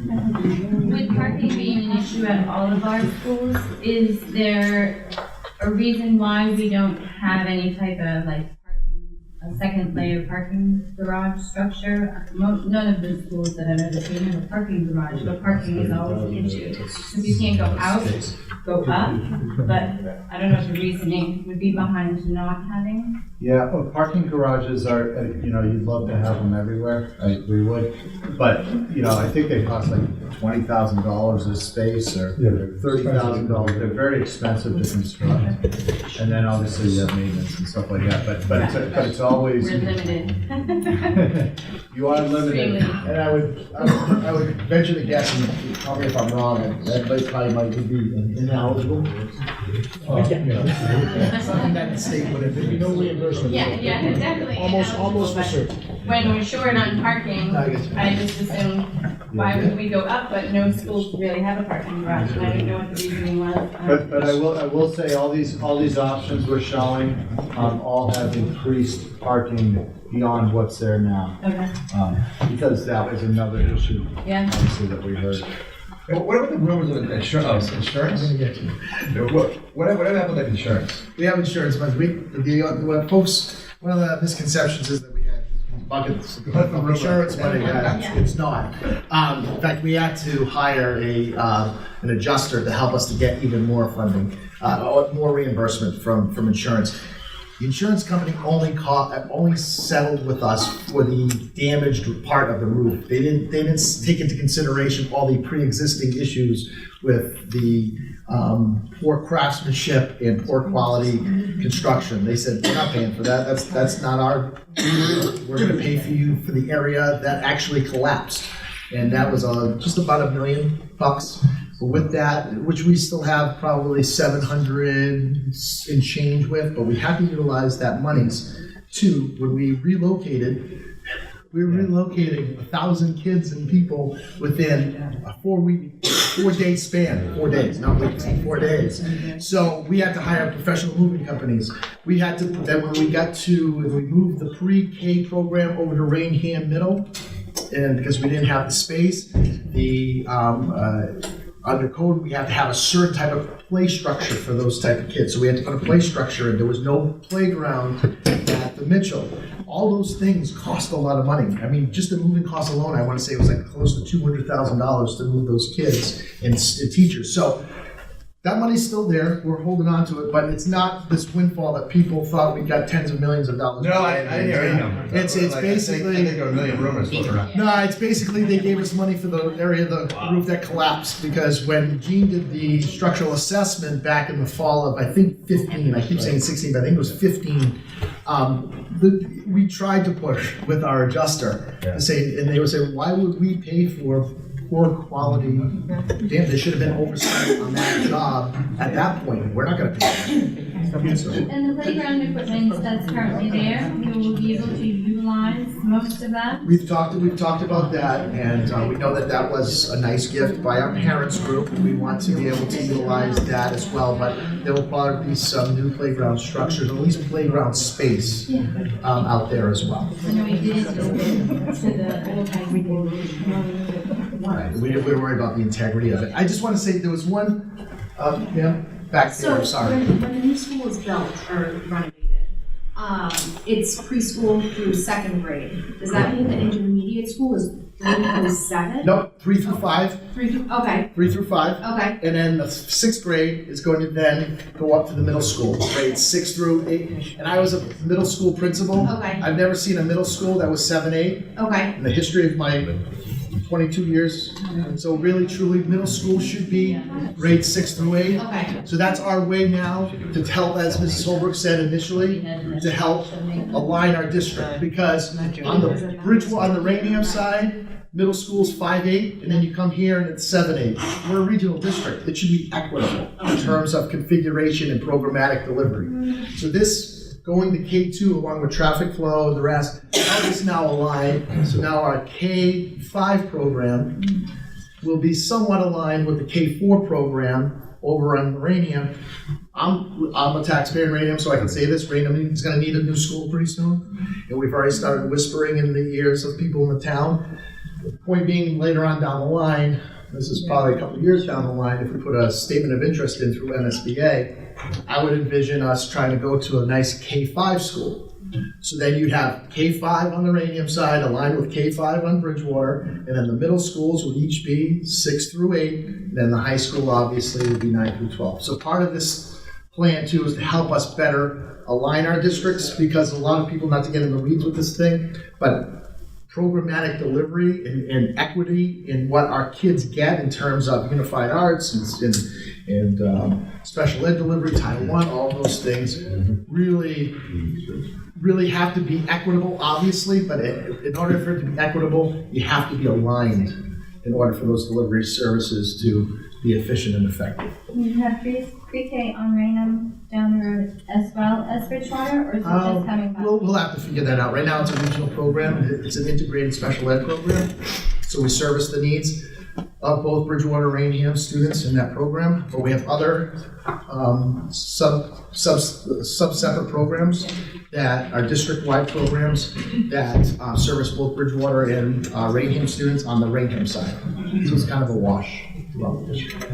With parking being an issue at all of our schools, is there a reason why we don't have any type of like a second layer parking garage structure? None of the schools that I've ever seen have a parking garage, but parking is always an issue. Because you can't go out, go up, but I don't know if the reasoning would be behind not having. Yeah, well, parking garages are, you'd love to have them everywhere, we would. But, I think they cost like $20,000 a space or $30,000. They're very expensive to construct. And then obviously you have maintenance and stuff like that, but it's always. We're limited. You are limited. Extremely. And I would venture to guess, and tell me if I'm wrong, that probably might be ineligible. Something that the state would have been. No reimbursement. Yeah, definitely. Almost for sure. When we're short on parking, I get you. I just assume, why would we go up, but no schools really have a parking garage, and I didn't know what the reasoning was. But I will say, all these options we're showing, all have increased parking beyond what's there now. Okay, Because that was another issue, yeah. obviously, that we heard. What about the rumors of insurance? Insurance? I'm gonna get to it. What happened with insurance? We have insurance, but one of the misconceptions is that we had buckets of insurance money. It's not. In fact, we had to hire an adjuster to help us to get even more funding, more reimbursement from insurance. The insurance company only settled with us for the damaged part of the roof. They didn't take into consideration all the pre-existing issues with the poor craftsmanship and poor quality construction. They said, we're not paying for that. That's not our. We're going to pay for you for the area that actually collapsed, and that was just about $1 million. But with that, which we still have probably 700 and change with, but we have to utilize that monies to, when we relocated, we were relocating 1,000 kids and people within a 4-day span, 4 days, not weeks, 4 days. So we had to hire professional moving companies. We had to, then when we moved the pre-K program over to Raynham Middle, and because we didn't have the space, under code, we have to have a certain type of play structure for those type of kids. So we had to put a play structure in. There was no playground at the Mitchell. All those things cost a lot of money. I mean, just the moving cost alone, I want to say it was like close to $200,000 to move those kids and teachers. So that money's still there. We're holding on to it, but it's not this windfall that people thought we got tens of millions of dollars. No, I didn't hear any. It's basically. I think there were a million rumors floating around. No, it's basically they gave us money for the area of the roof that collapsed, because when Gene did the structural assessment back in the fall of, I think, 15, I keep saying 16, but I think it was 15, we tried to push with our adjuster to say, and they would say, why would we pay for poor quality? Damn, there should have been oversight on that job at that point. We're not going to pay that. And the playground equipment that's currently there, you will be able to utilize most of that? We've talked about that, and we know that was a nice gift by our parents group. We want to be able to utilize that as well, but there will probably be some new playground structures, at least playground space out there as well. I know we did to the old high school. Right. We don't worry about the integrity of it. I just want to say there was one, back there, I'm sorry. When the new school is built or renovated, it's preschool through second grade. Does that mean the intermediate school is 3 through 7? Nope, 3 through 5. 3 through, okay, 3 through 5. okay. And then the 6th grade is going to then go up to the middle school, grades 6 through 8. And I was a middle school principal. Okay. I've never seen a middle school that was 7-8 Okay, in the history of my 22 years. So really, truly, middle school should be grades 6 through 8. okay. So that's our way now to help, as Mrs. Holbrook said initially, to help align our district. Because on the Bridgewater, on the Raynham side, middle school's 5-8, and then you come here and it's 7-8. We're a regional district. It should be equitable in terms of configuration and programmatic delivery. So this, going to K2 along with traffic flow and the rest, how this now aligned. So now our K5 program will be somewhat aligned with the K4 program over on Raynham. I'm a taxpayer in Raynham, so I can say this. Raynham is going to need a new school pretty soon. And we've already started whispering in the ears of people in the town. The point being, later on down the line, this is probably a couple of years down the line, if we put a statement of interest in through MSBA, I would envision us trying to go to a nice K-5 school. So then you'd have K-5 on the Raynham side, aligned with K-5 on Bridgewater, and then the middle schools would each be 6 through 8, and then the high school obviously would be 9 through 12. So part of this plan too is to help us better align our districts, because a lot of people, not to get in the weeds with this thing, but programmatic delivery and equity in what our kids get in terms of unified arts and special ed delivery, Title I, all those things really have to be equitable, obviously, but in order for it to be equitable, you have to be aligned in order for those delivery services to be efficient and effective. You have pre-K on Raynham down the road as well as Bridgewater, or is it just coming back? We'll have to figure that out. Right now, it's a regional program. It's an integrated special ed program. So we service the needs of both Bridgewater-Raynham students in that program, but we have other sub-separate programs that are district-wide programs that service both Bridgewater and Raynham students on the Raynham side. So it's kind of a wash throughout the district.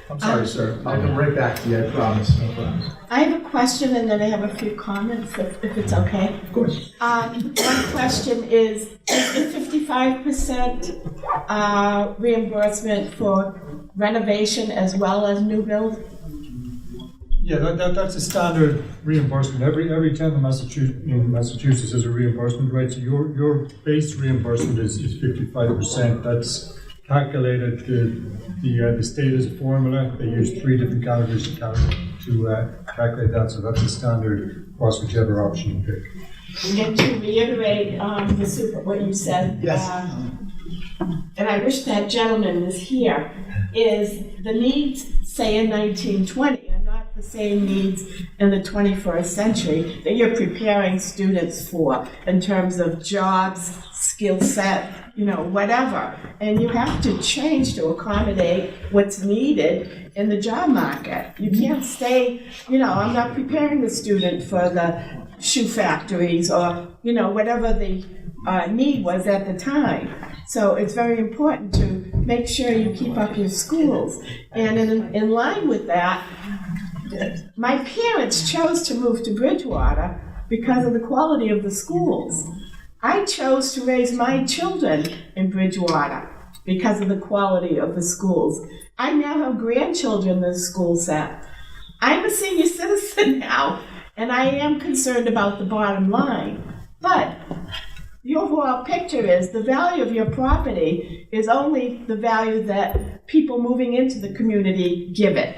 I'm sorry, sir. I'll come right back to you, I promise. No promise. I have a question and then I have a few comments, if it's okay. Of course. One question is the 55% reimbursement for renovation as well as new build? Yeah, that's a standard reimbursement. Every town in Massachusetts has a reimbursement rate. So your base reimbursement is 55%. That's calculated. The state has a formula. They use 3 different categories to calculate that. So that's a standard across whichever option you pick. And to reiterate what you said, yes. And I wish that gentleman was here, is the needs, say in 1920, are not the same needs in the 21st century that you're preparing students for in terms of jobs, skill set, whatever. And you have to change to accommodate what's needed in the job market. You can't stay, I'm not preparing the student for the shoe factories or, whatever the need was at the time. So it's very important to make sure you keep up your schools. And in line with that, my parents chose to move to Bridgewater because of the quality of the schools. I chose to raise my children in Bridgewater because of the quality of the schools. I now have grandchildren in the school set. I'm a senior citizen now, and I am concerned about the bottom line. But the overall picture is the value of your property is only the value that people moving into the community give it.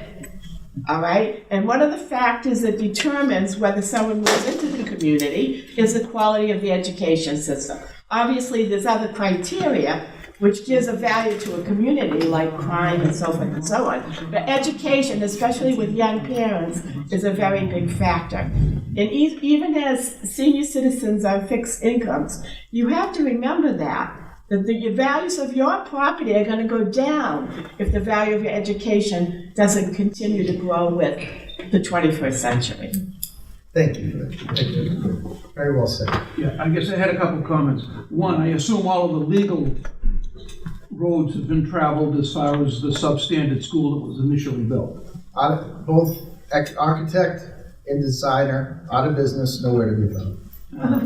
All right? And one of the factors that determines whether someone moves into the community is the quality of the education system. Obviously, there's other criteria which gives a value to a community, like crime and so forth and so on. But education, especially with young parents, is a very big factor. And even as senior citizens on fixed incomes, you have to remember that the values of your property are going to go down if the value of your education doesn't continue to grow with the 21st century. Thank you for that. Thank you. Very well said. Yeah, I guess I had a couple of comments. One, I assume all of the legal roads have been traveled as far as the substandard school that was initially built. Both architect and designer out of business, nowhere to be found.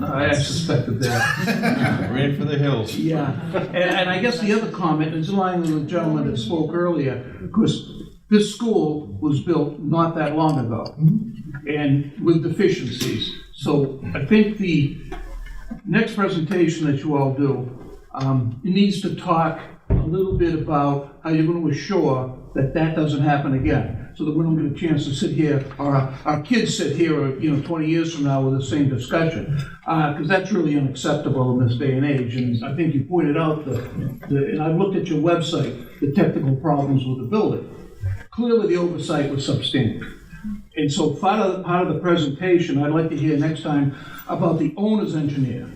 I suspected that. Ran for the hills. Yeah, and I guess the other comment is in line with the gentleman that spoke earlier, because this school was built not that long ago, and with deficiencies. So I think the next presentation that you all do, it needs to talk a little bit about how you're going to assure that that doesn't happen again, so that we don't get a chance to sit here, or our kids sit here, 20 years from now with the same discussion, because that's really unacceptable in this day and age. And I think you pointed out and I've looked at your website, the technical problems with the building. Clearly, the oversight was substantial. And so part of the presentation, I'd like to hear next time about the owner's engineer,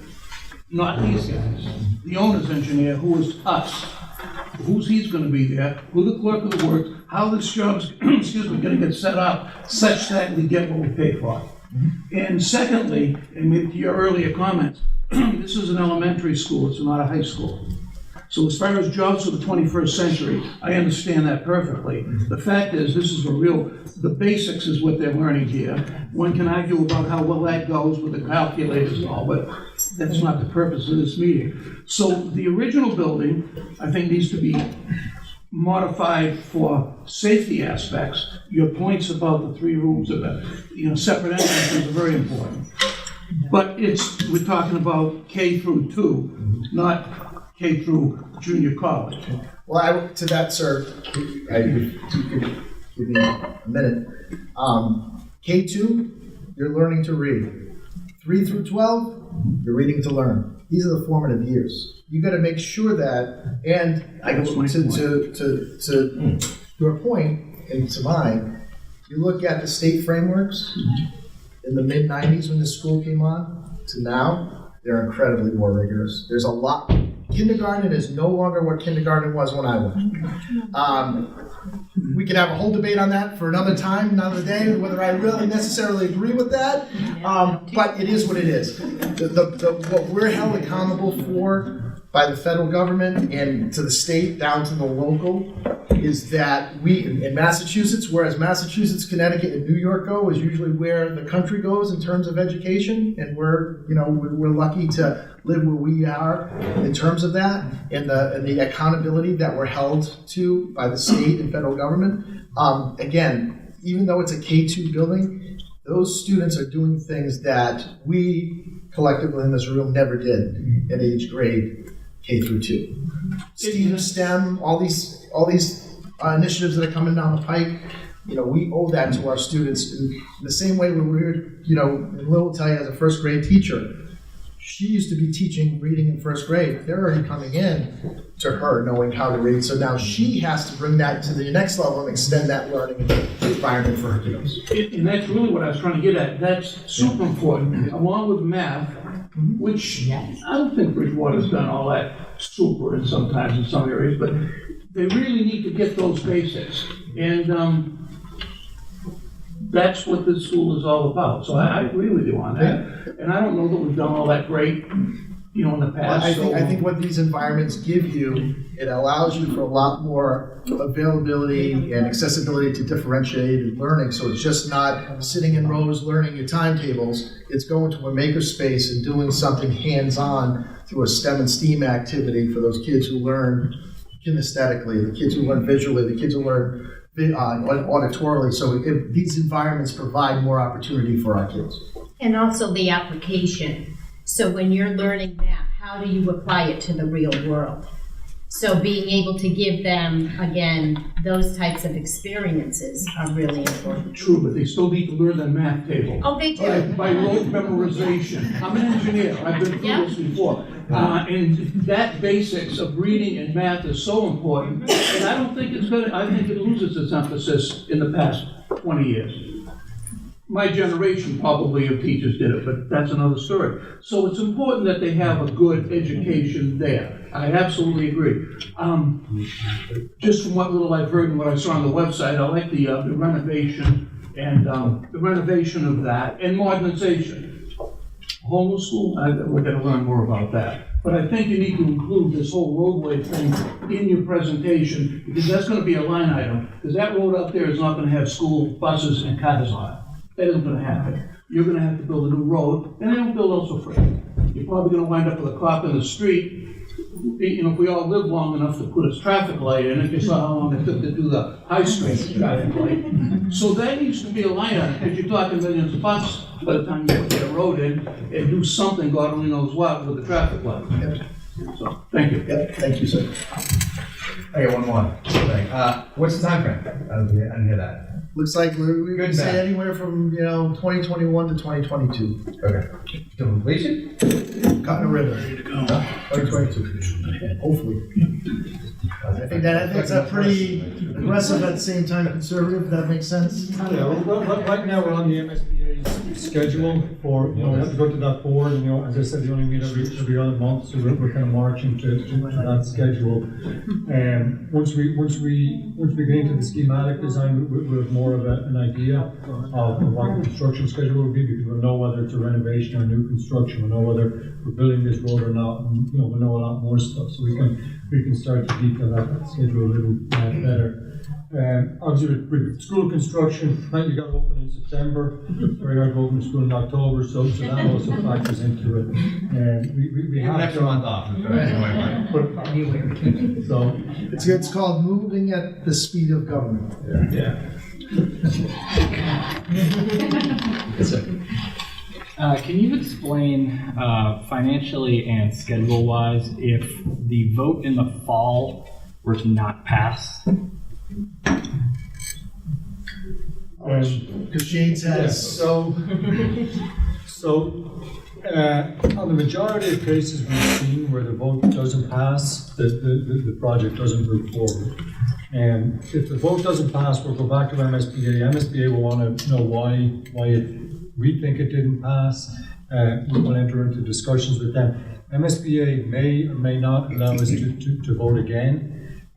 not these guys. The owner's engineer, who is us. He's going to be there, who the clerk of the works, how this job's going to get set up such that we get what we pay for. And secondly, and with your earlier comments, this is an elementary school, it's not a high school. So as far as jobs for the 21st century, I understand that perfectly. The fact is, this is the basics is what they're learning here. One can argue about how well that goes with the calculators and all, but that's not the purpose of this meeting. So the original building, I think, needs to be modified for safety aspects. Your points about the 3 rooms of the, separate entrances are very important. But we're talking about K through 2, not K through junior college. Well, to that, sir, if you could give me a minute. K2, you're learning to read. 3 through 12, you're reading to learn. These are the formative years. You got to make sure that, and to your point and to mine, you look at the state frameworks in the mid-90s when this school came on to now, they're incredibly more rigorous. There's a lot. Kindergarten is no longer what kindergarten was when I went. We could have a whole debate on that for another time, another day, whether I really necessarily agree with that. But it is what it is. What we're held accountable for by the federal government and to the state down to the local is that we, in Massachusetts, whereas Massachusetts, Connecticut, and New York go, is usually where the country goes in terms of education, and we're lucky to live where we are in terms of that, and the accountability that we're held to by the state and federal government. Again, even though it's a K2 building, those students are doing things that we collectively in this room never did at age grade K through 2. STEM, all these initiatives that are coming down the pike, we owe that to our students in the same way when and Lil will tell you as a first grade teacher, she used to be teaching reading in first grade. They're already coming in to her knowing how to read. So now she has to bring that to the next level and extend that learning environment for her kiddos. And that's really what I was trying to get at. That's super important, along with math, which I don't think Bridgewater's done all that super in sometimes in some areas, but they really need to get those basics. And that's what this school is all about. So I agree with you on that. And I don't know that we've done all that great, in the past. I think what these environments give you, it allows you for a lot more availability and accessibility to differentiated learning. So it's just not sitting in rows learning your timetables. It's going to a makerspace and doing something hands-on through a STEM and STEAM activity for those kids who learn kinesthetically, the kids who learn visually, the kids who learn auditorily. So these environments provide more opportunity for our kids. And also the application. So when you're learning math, how do you apply it to the real world? So being able to give them, again, those types of experiences are really important. True, but they still need to learn the math table. Oh, they do. By rote memorization. I'm an engineer. I've been through this before. And that basics of reading and math is so important. And I don't think I think it loses its emphasis in the past 20 years. My generation probably of teachers did it, but that's another story. So it's important that they have a good education there. I absolutely agree. Just from what little I've heard and what I saw on the website, I like the renovation and the renovation of that and modernization. Home school, we're going to learn more about that. But I think you need to include this whole roadway thing in your presentation because that's going to be a line item. Because that road out there is not going to have school buses and cars on it. That isn't going to happen. You're going to have to build a new road, and they don't build those for free. You're probably going to wind up with a cop in the street. If we all live long enough to put a traffic light in, if you saw how long it took to do the High Street traffic light. So that needs to be a line item, because you're talking millions of bucks by the time you put that road in and do something, God only knows what, with the traffic light. So, thank you. Yep, thank you, sir. I got one more thing. What's the time frame? I didn't hear that. Looks like we can say anywhere from 2021 to 2022. Okay. To completion? Cutting a ribbon. Ready to go. 2022. Hopefully. I think that's a pretty aggressive at the same time conservative. That makes sense. Yeah, right now we're on the MSBA's schedule for, we have to go to that board, and as I said, they only meet every other month, so we're kind of marching to that schedule. And once we get into the schematic design, we'll have more more of an idea of what the construction schedule will be, because we'll know whether it's a renovation or new construction, we'll know whether we're building this road or not, and, you know, we'll know a lot more stuff, so we can start to detail that schedule a little better. Obviously, with school construction, right, you got to open in September, very hard to open school in October, so that also factors into it. And we have Next month off. So It's called moving at the speed of government. yeah. Can you explain financially and schedule-wise if the vote in the fall were to not pass? Because James has On the majority of cases we've seen where the vote doesn't pass, the project doesn't move forward. And if the vote doesn't pass, we'll go back to MSBA. MSBA will want to know why we think it didn't pass. We will enter into discussions with them. MSBA may or may not allow us to vote again.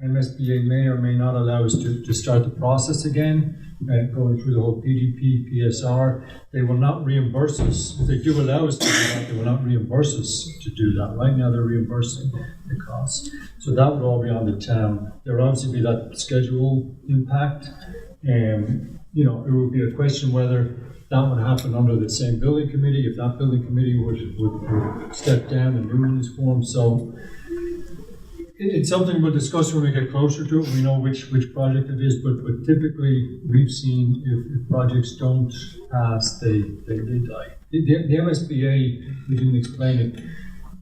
MSBA may or may not allow us to start the process again, going through the whole PDP, PSR. They will not reimburse us. If they do allow us to do that, they will not reimburse us to do that. Right now, they're reimbursing the costs. So that would all be on the town. There will obviously be that schedule impact. And, you know, it would be a question whether that would happen under the same building committee, if that building committee would step down and new one is formed. So it's something we'll discuss when we get closer to it. We know which project it is, but typically we've seen if projects don't pass, they die. The MSBA, we didn't explain it,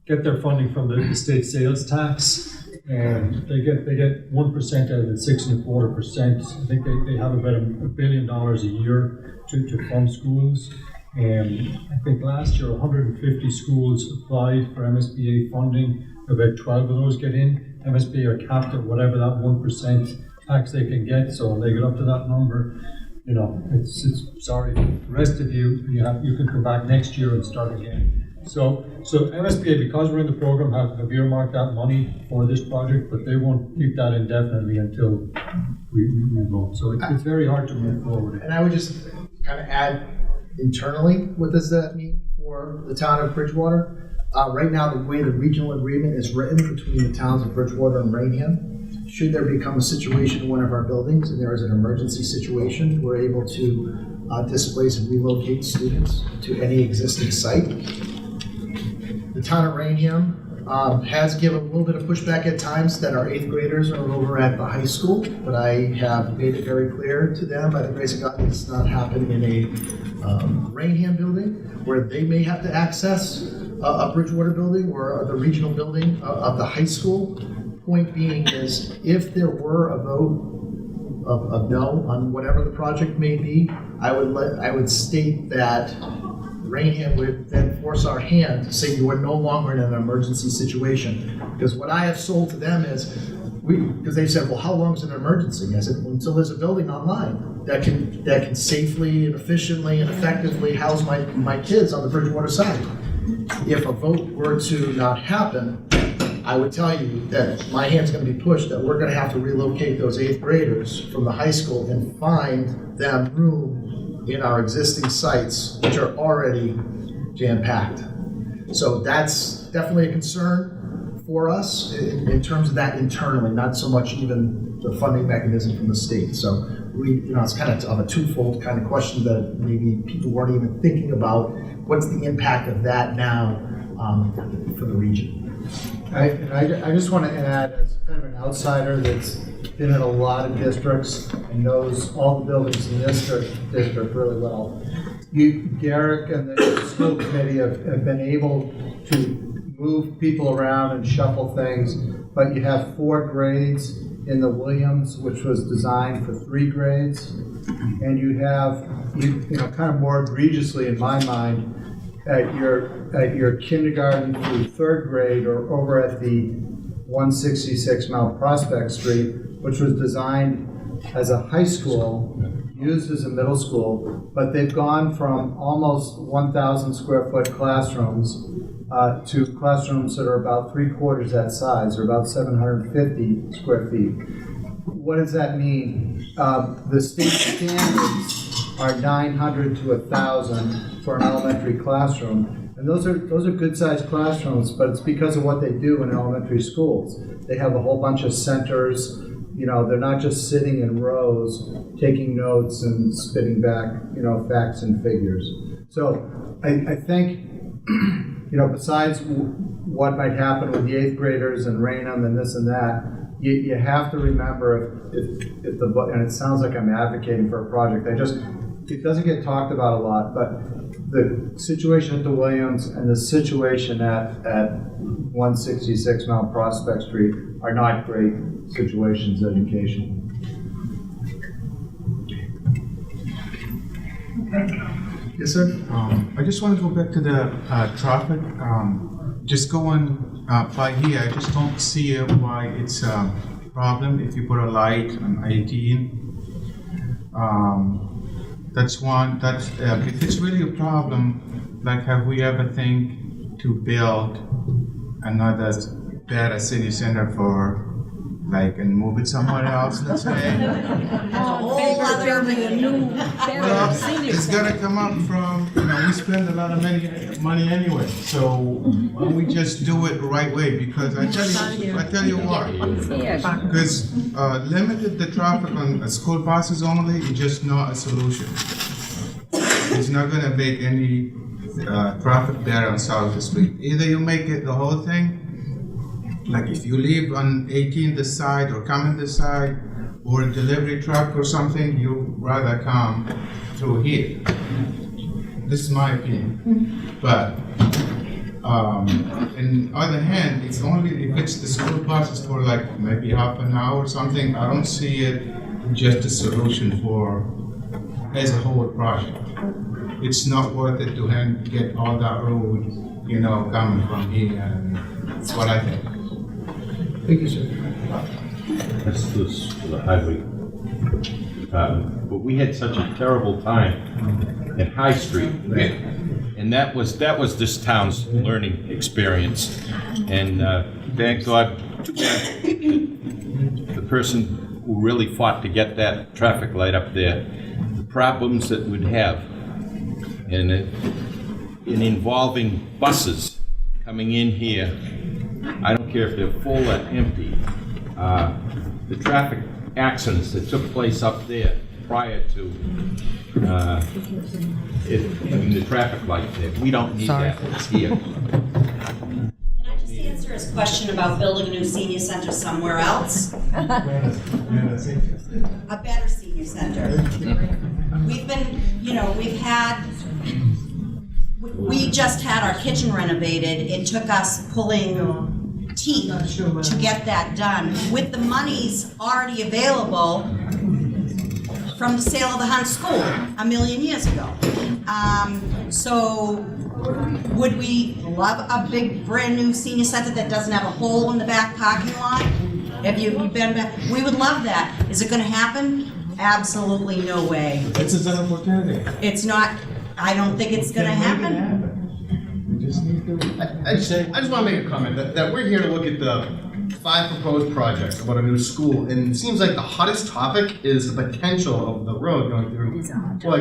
get their funding from the state sales tax, and they get 1% out of it, 6.25%. I think they have about $1 billion a year to fund schools. And I think last year 150 schools applied for MSBA funding. About 12 of those get in. MSBA are capped at whatever that 1% tax they can get. So when they get up to that number, you know, it's sorry. The rest of you can come back next year and start again. So MSBA, because we're in the program, have earmarked that money for this project, but they won't keep that indefinitely until we vote. So it's very hard to move forward. And I would just kind of add internally, what does that mean for the town of Bridgewater? Right now, the way the regional agreement is written between the towns of Bridgewater and Raynham, should there become a situation in one of our buildings and there is an emergency situation, we're able to displace and relocate students to any existing site. The town of Raynham has given a little bit of pushback at times that our 8th graders are over at the high school, but I have made it very clear to them, by the grace of God, this does not happen in a Raynham building where they may have to access a Bridgewater building or the regional building of the high school. Point being is, if there were a vote of no on whatever the project may be, I would state that Raynham would then force our hand to say you are no longer in an emergency situation. Because what I have sold to them is, because they said, well, how long is an emergency? I said, well, until there's a building online that can safely and efficiently and effectively house my kids on the Bridgewater side. If a vote were to not happen, I would tell you that my hand's going to be pushed, that we're going to have to relocate those 8th graders from the high school and find them room in our existing sites, which are already jam-packed. So that's definitely a concern for us in terms of that internally, not so much even the funding mechanism from the state. So it's kind of a twofold kind of question that maybe people weren't even thinking about. What's the impact of that now for the region? I just want to add, as kind of an outsider that's been in a lot of districts and knows all the buildings in this district really well, Derrick and the school committee have been able to move people around and shuffle things, but you have 4 grades in the Williams, which was designed for 3 grades, and you have, kind of more egregiously in my mind, at your kindergarten through 3rd grade, or over at the 166 Mount Prospect Street, which was designed as a high school, used as a middle school, but they've gone from almost 1,000 square foot classrooms to classrooms that are about 3/4 that size, or about 750 square feet. what does that mean? The state standards are 900 to 1,000 for an elementary classroom. And those are good-sized classrooms, but it's because of what they do in elementary schools. They have a whole bunch of centers. You know, they're not just sitting in rows, taking notes and spitting back, you know, facts and figures. So I think, you know, besides what might happen with the 8th graders and Raynham and this and that, you have to remember if the, and it sounds like I'm advocating for a project, it doesn't get talked about a lot, but the situation at the Williams and the situation at 166 Mount Prospect Street are not great situations educationally. Yes, sir. I just want to go back to the traffic. Just going by here, I just don't see why it's a problem if you put a light on 18. That's one. That's if it's really a problem, like have we ever think to build another better city center for, like, and move it somewhere else, let's say? Well, it's gotta come up from, you know, we spend a lot of money anyway, so why don't we just do it the right way? Because I tell you what, because limited the traffic on school buses only is just not a solution. It's not gonna make any traffic better on South Street. Either you make it the whole thing, like if you leave on 18 this side or come in this side, or a delivery truck or something, you rather come through here. This is my opinion. But on the other hand, it's only if it's the school buses for like maybe half an hour or something. I don't see it just a solution for as a whole project. It's not worth it to get all that road, you know, coming from here. And that's what I think. Thank you, sir. That's this for the highway department. But we had such a terrible time at High Street. And that was this town's learning experience. And thank God, the person who really fought to get that traffic light up there, the problems that we'd have in involving buses coming in here, I don't care if they're full or empty, the traffic accidents that took place up there prior to the traffic light there, we don't need that here. Can I just answer his question about building a new senior center somewhere else? A better senior center. We've been, you know, we just had our kitchen renovated. It took us pulling teeth to get that done with the monies already available from the sale of the Hunt School a million years ago. So would we love a big brand new senior center that doesn't have a hole in the back parking lot? Have you been back? We would love that. Is it gonna happen? Absolutely no way. It's an opportunity. It's not, I don't think it's gonna happen. I just want to make a comment that we're here to look at the 5 proposed projects about a new school, and it seems like the hottest topic is the potential of the road going through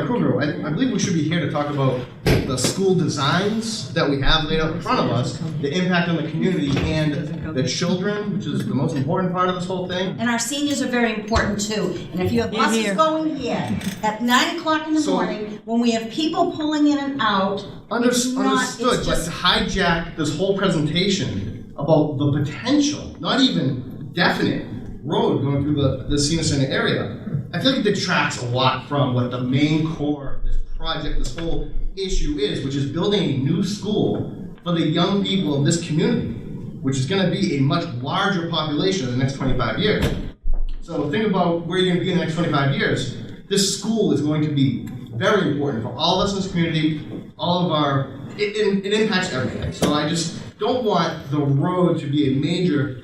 Kruger. I believe we should be here to talk about the school designs that we have laid out in front of us, the impact on the community and the children, which is the most important part of this whole thing. And our seniors are very important too. And if you have buses going here at 9 o'clock in the morning, when we have people pulling in and out, Understood, but to hijack this whole presentation about the potential, not even definite, road going through the senior center area, I feel like it detracts a lot from what the main core of this project, this whole issue is, which is building a new school for the young people of this community, which is going to be a much larger population in the next 25 years. So think about where you're going to be in the next 25 years. This school is going to be very important for all of us in this community, all of our, it impacts everything. So I just don't want the road to be a major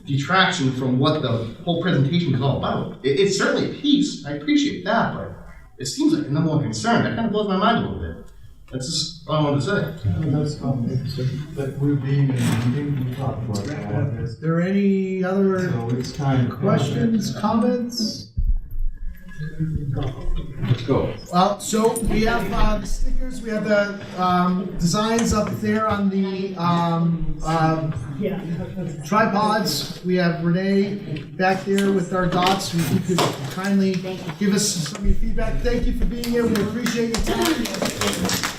detraction from what the whole presentation is all about. It's certainly a piece, I appreciate that, but it seems like the number one concern. That kind of blows my mind a little bit. That's just all I wanted to say. That's that we're being in a meeting, we talked about that. Is there any other So it's time. questions, comments? Let's go. Well, so we have the stickers, we have the designs up there on the tripods. We have Renee back there with our dots. If you could kindly give us some of your feedback. Thank you for being here. We appreciate your time.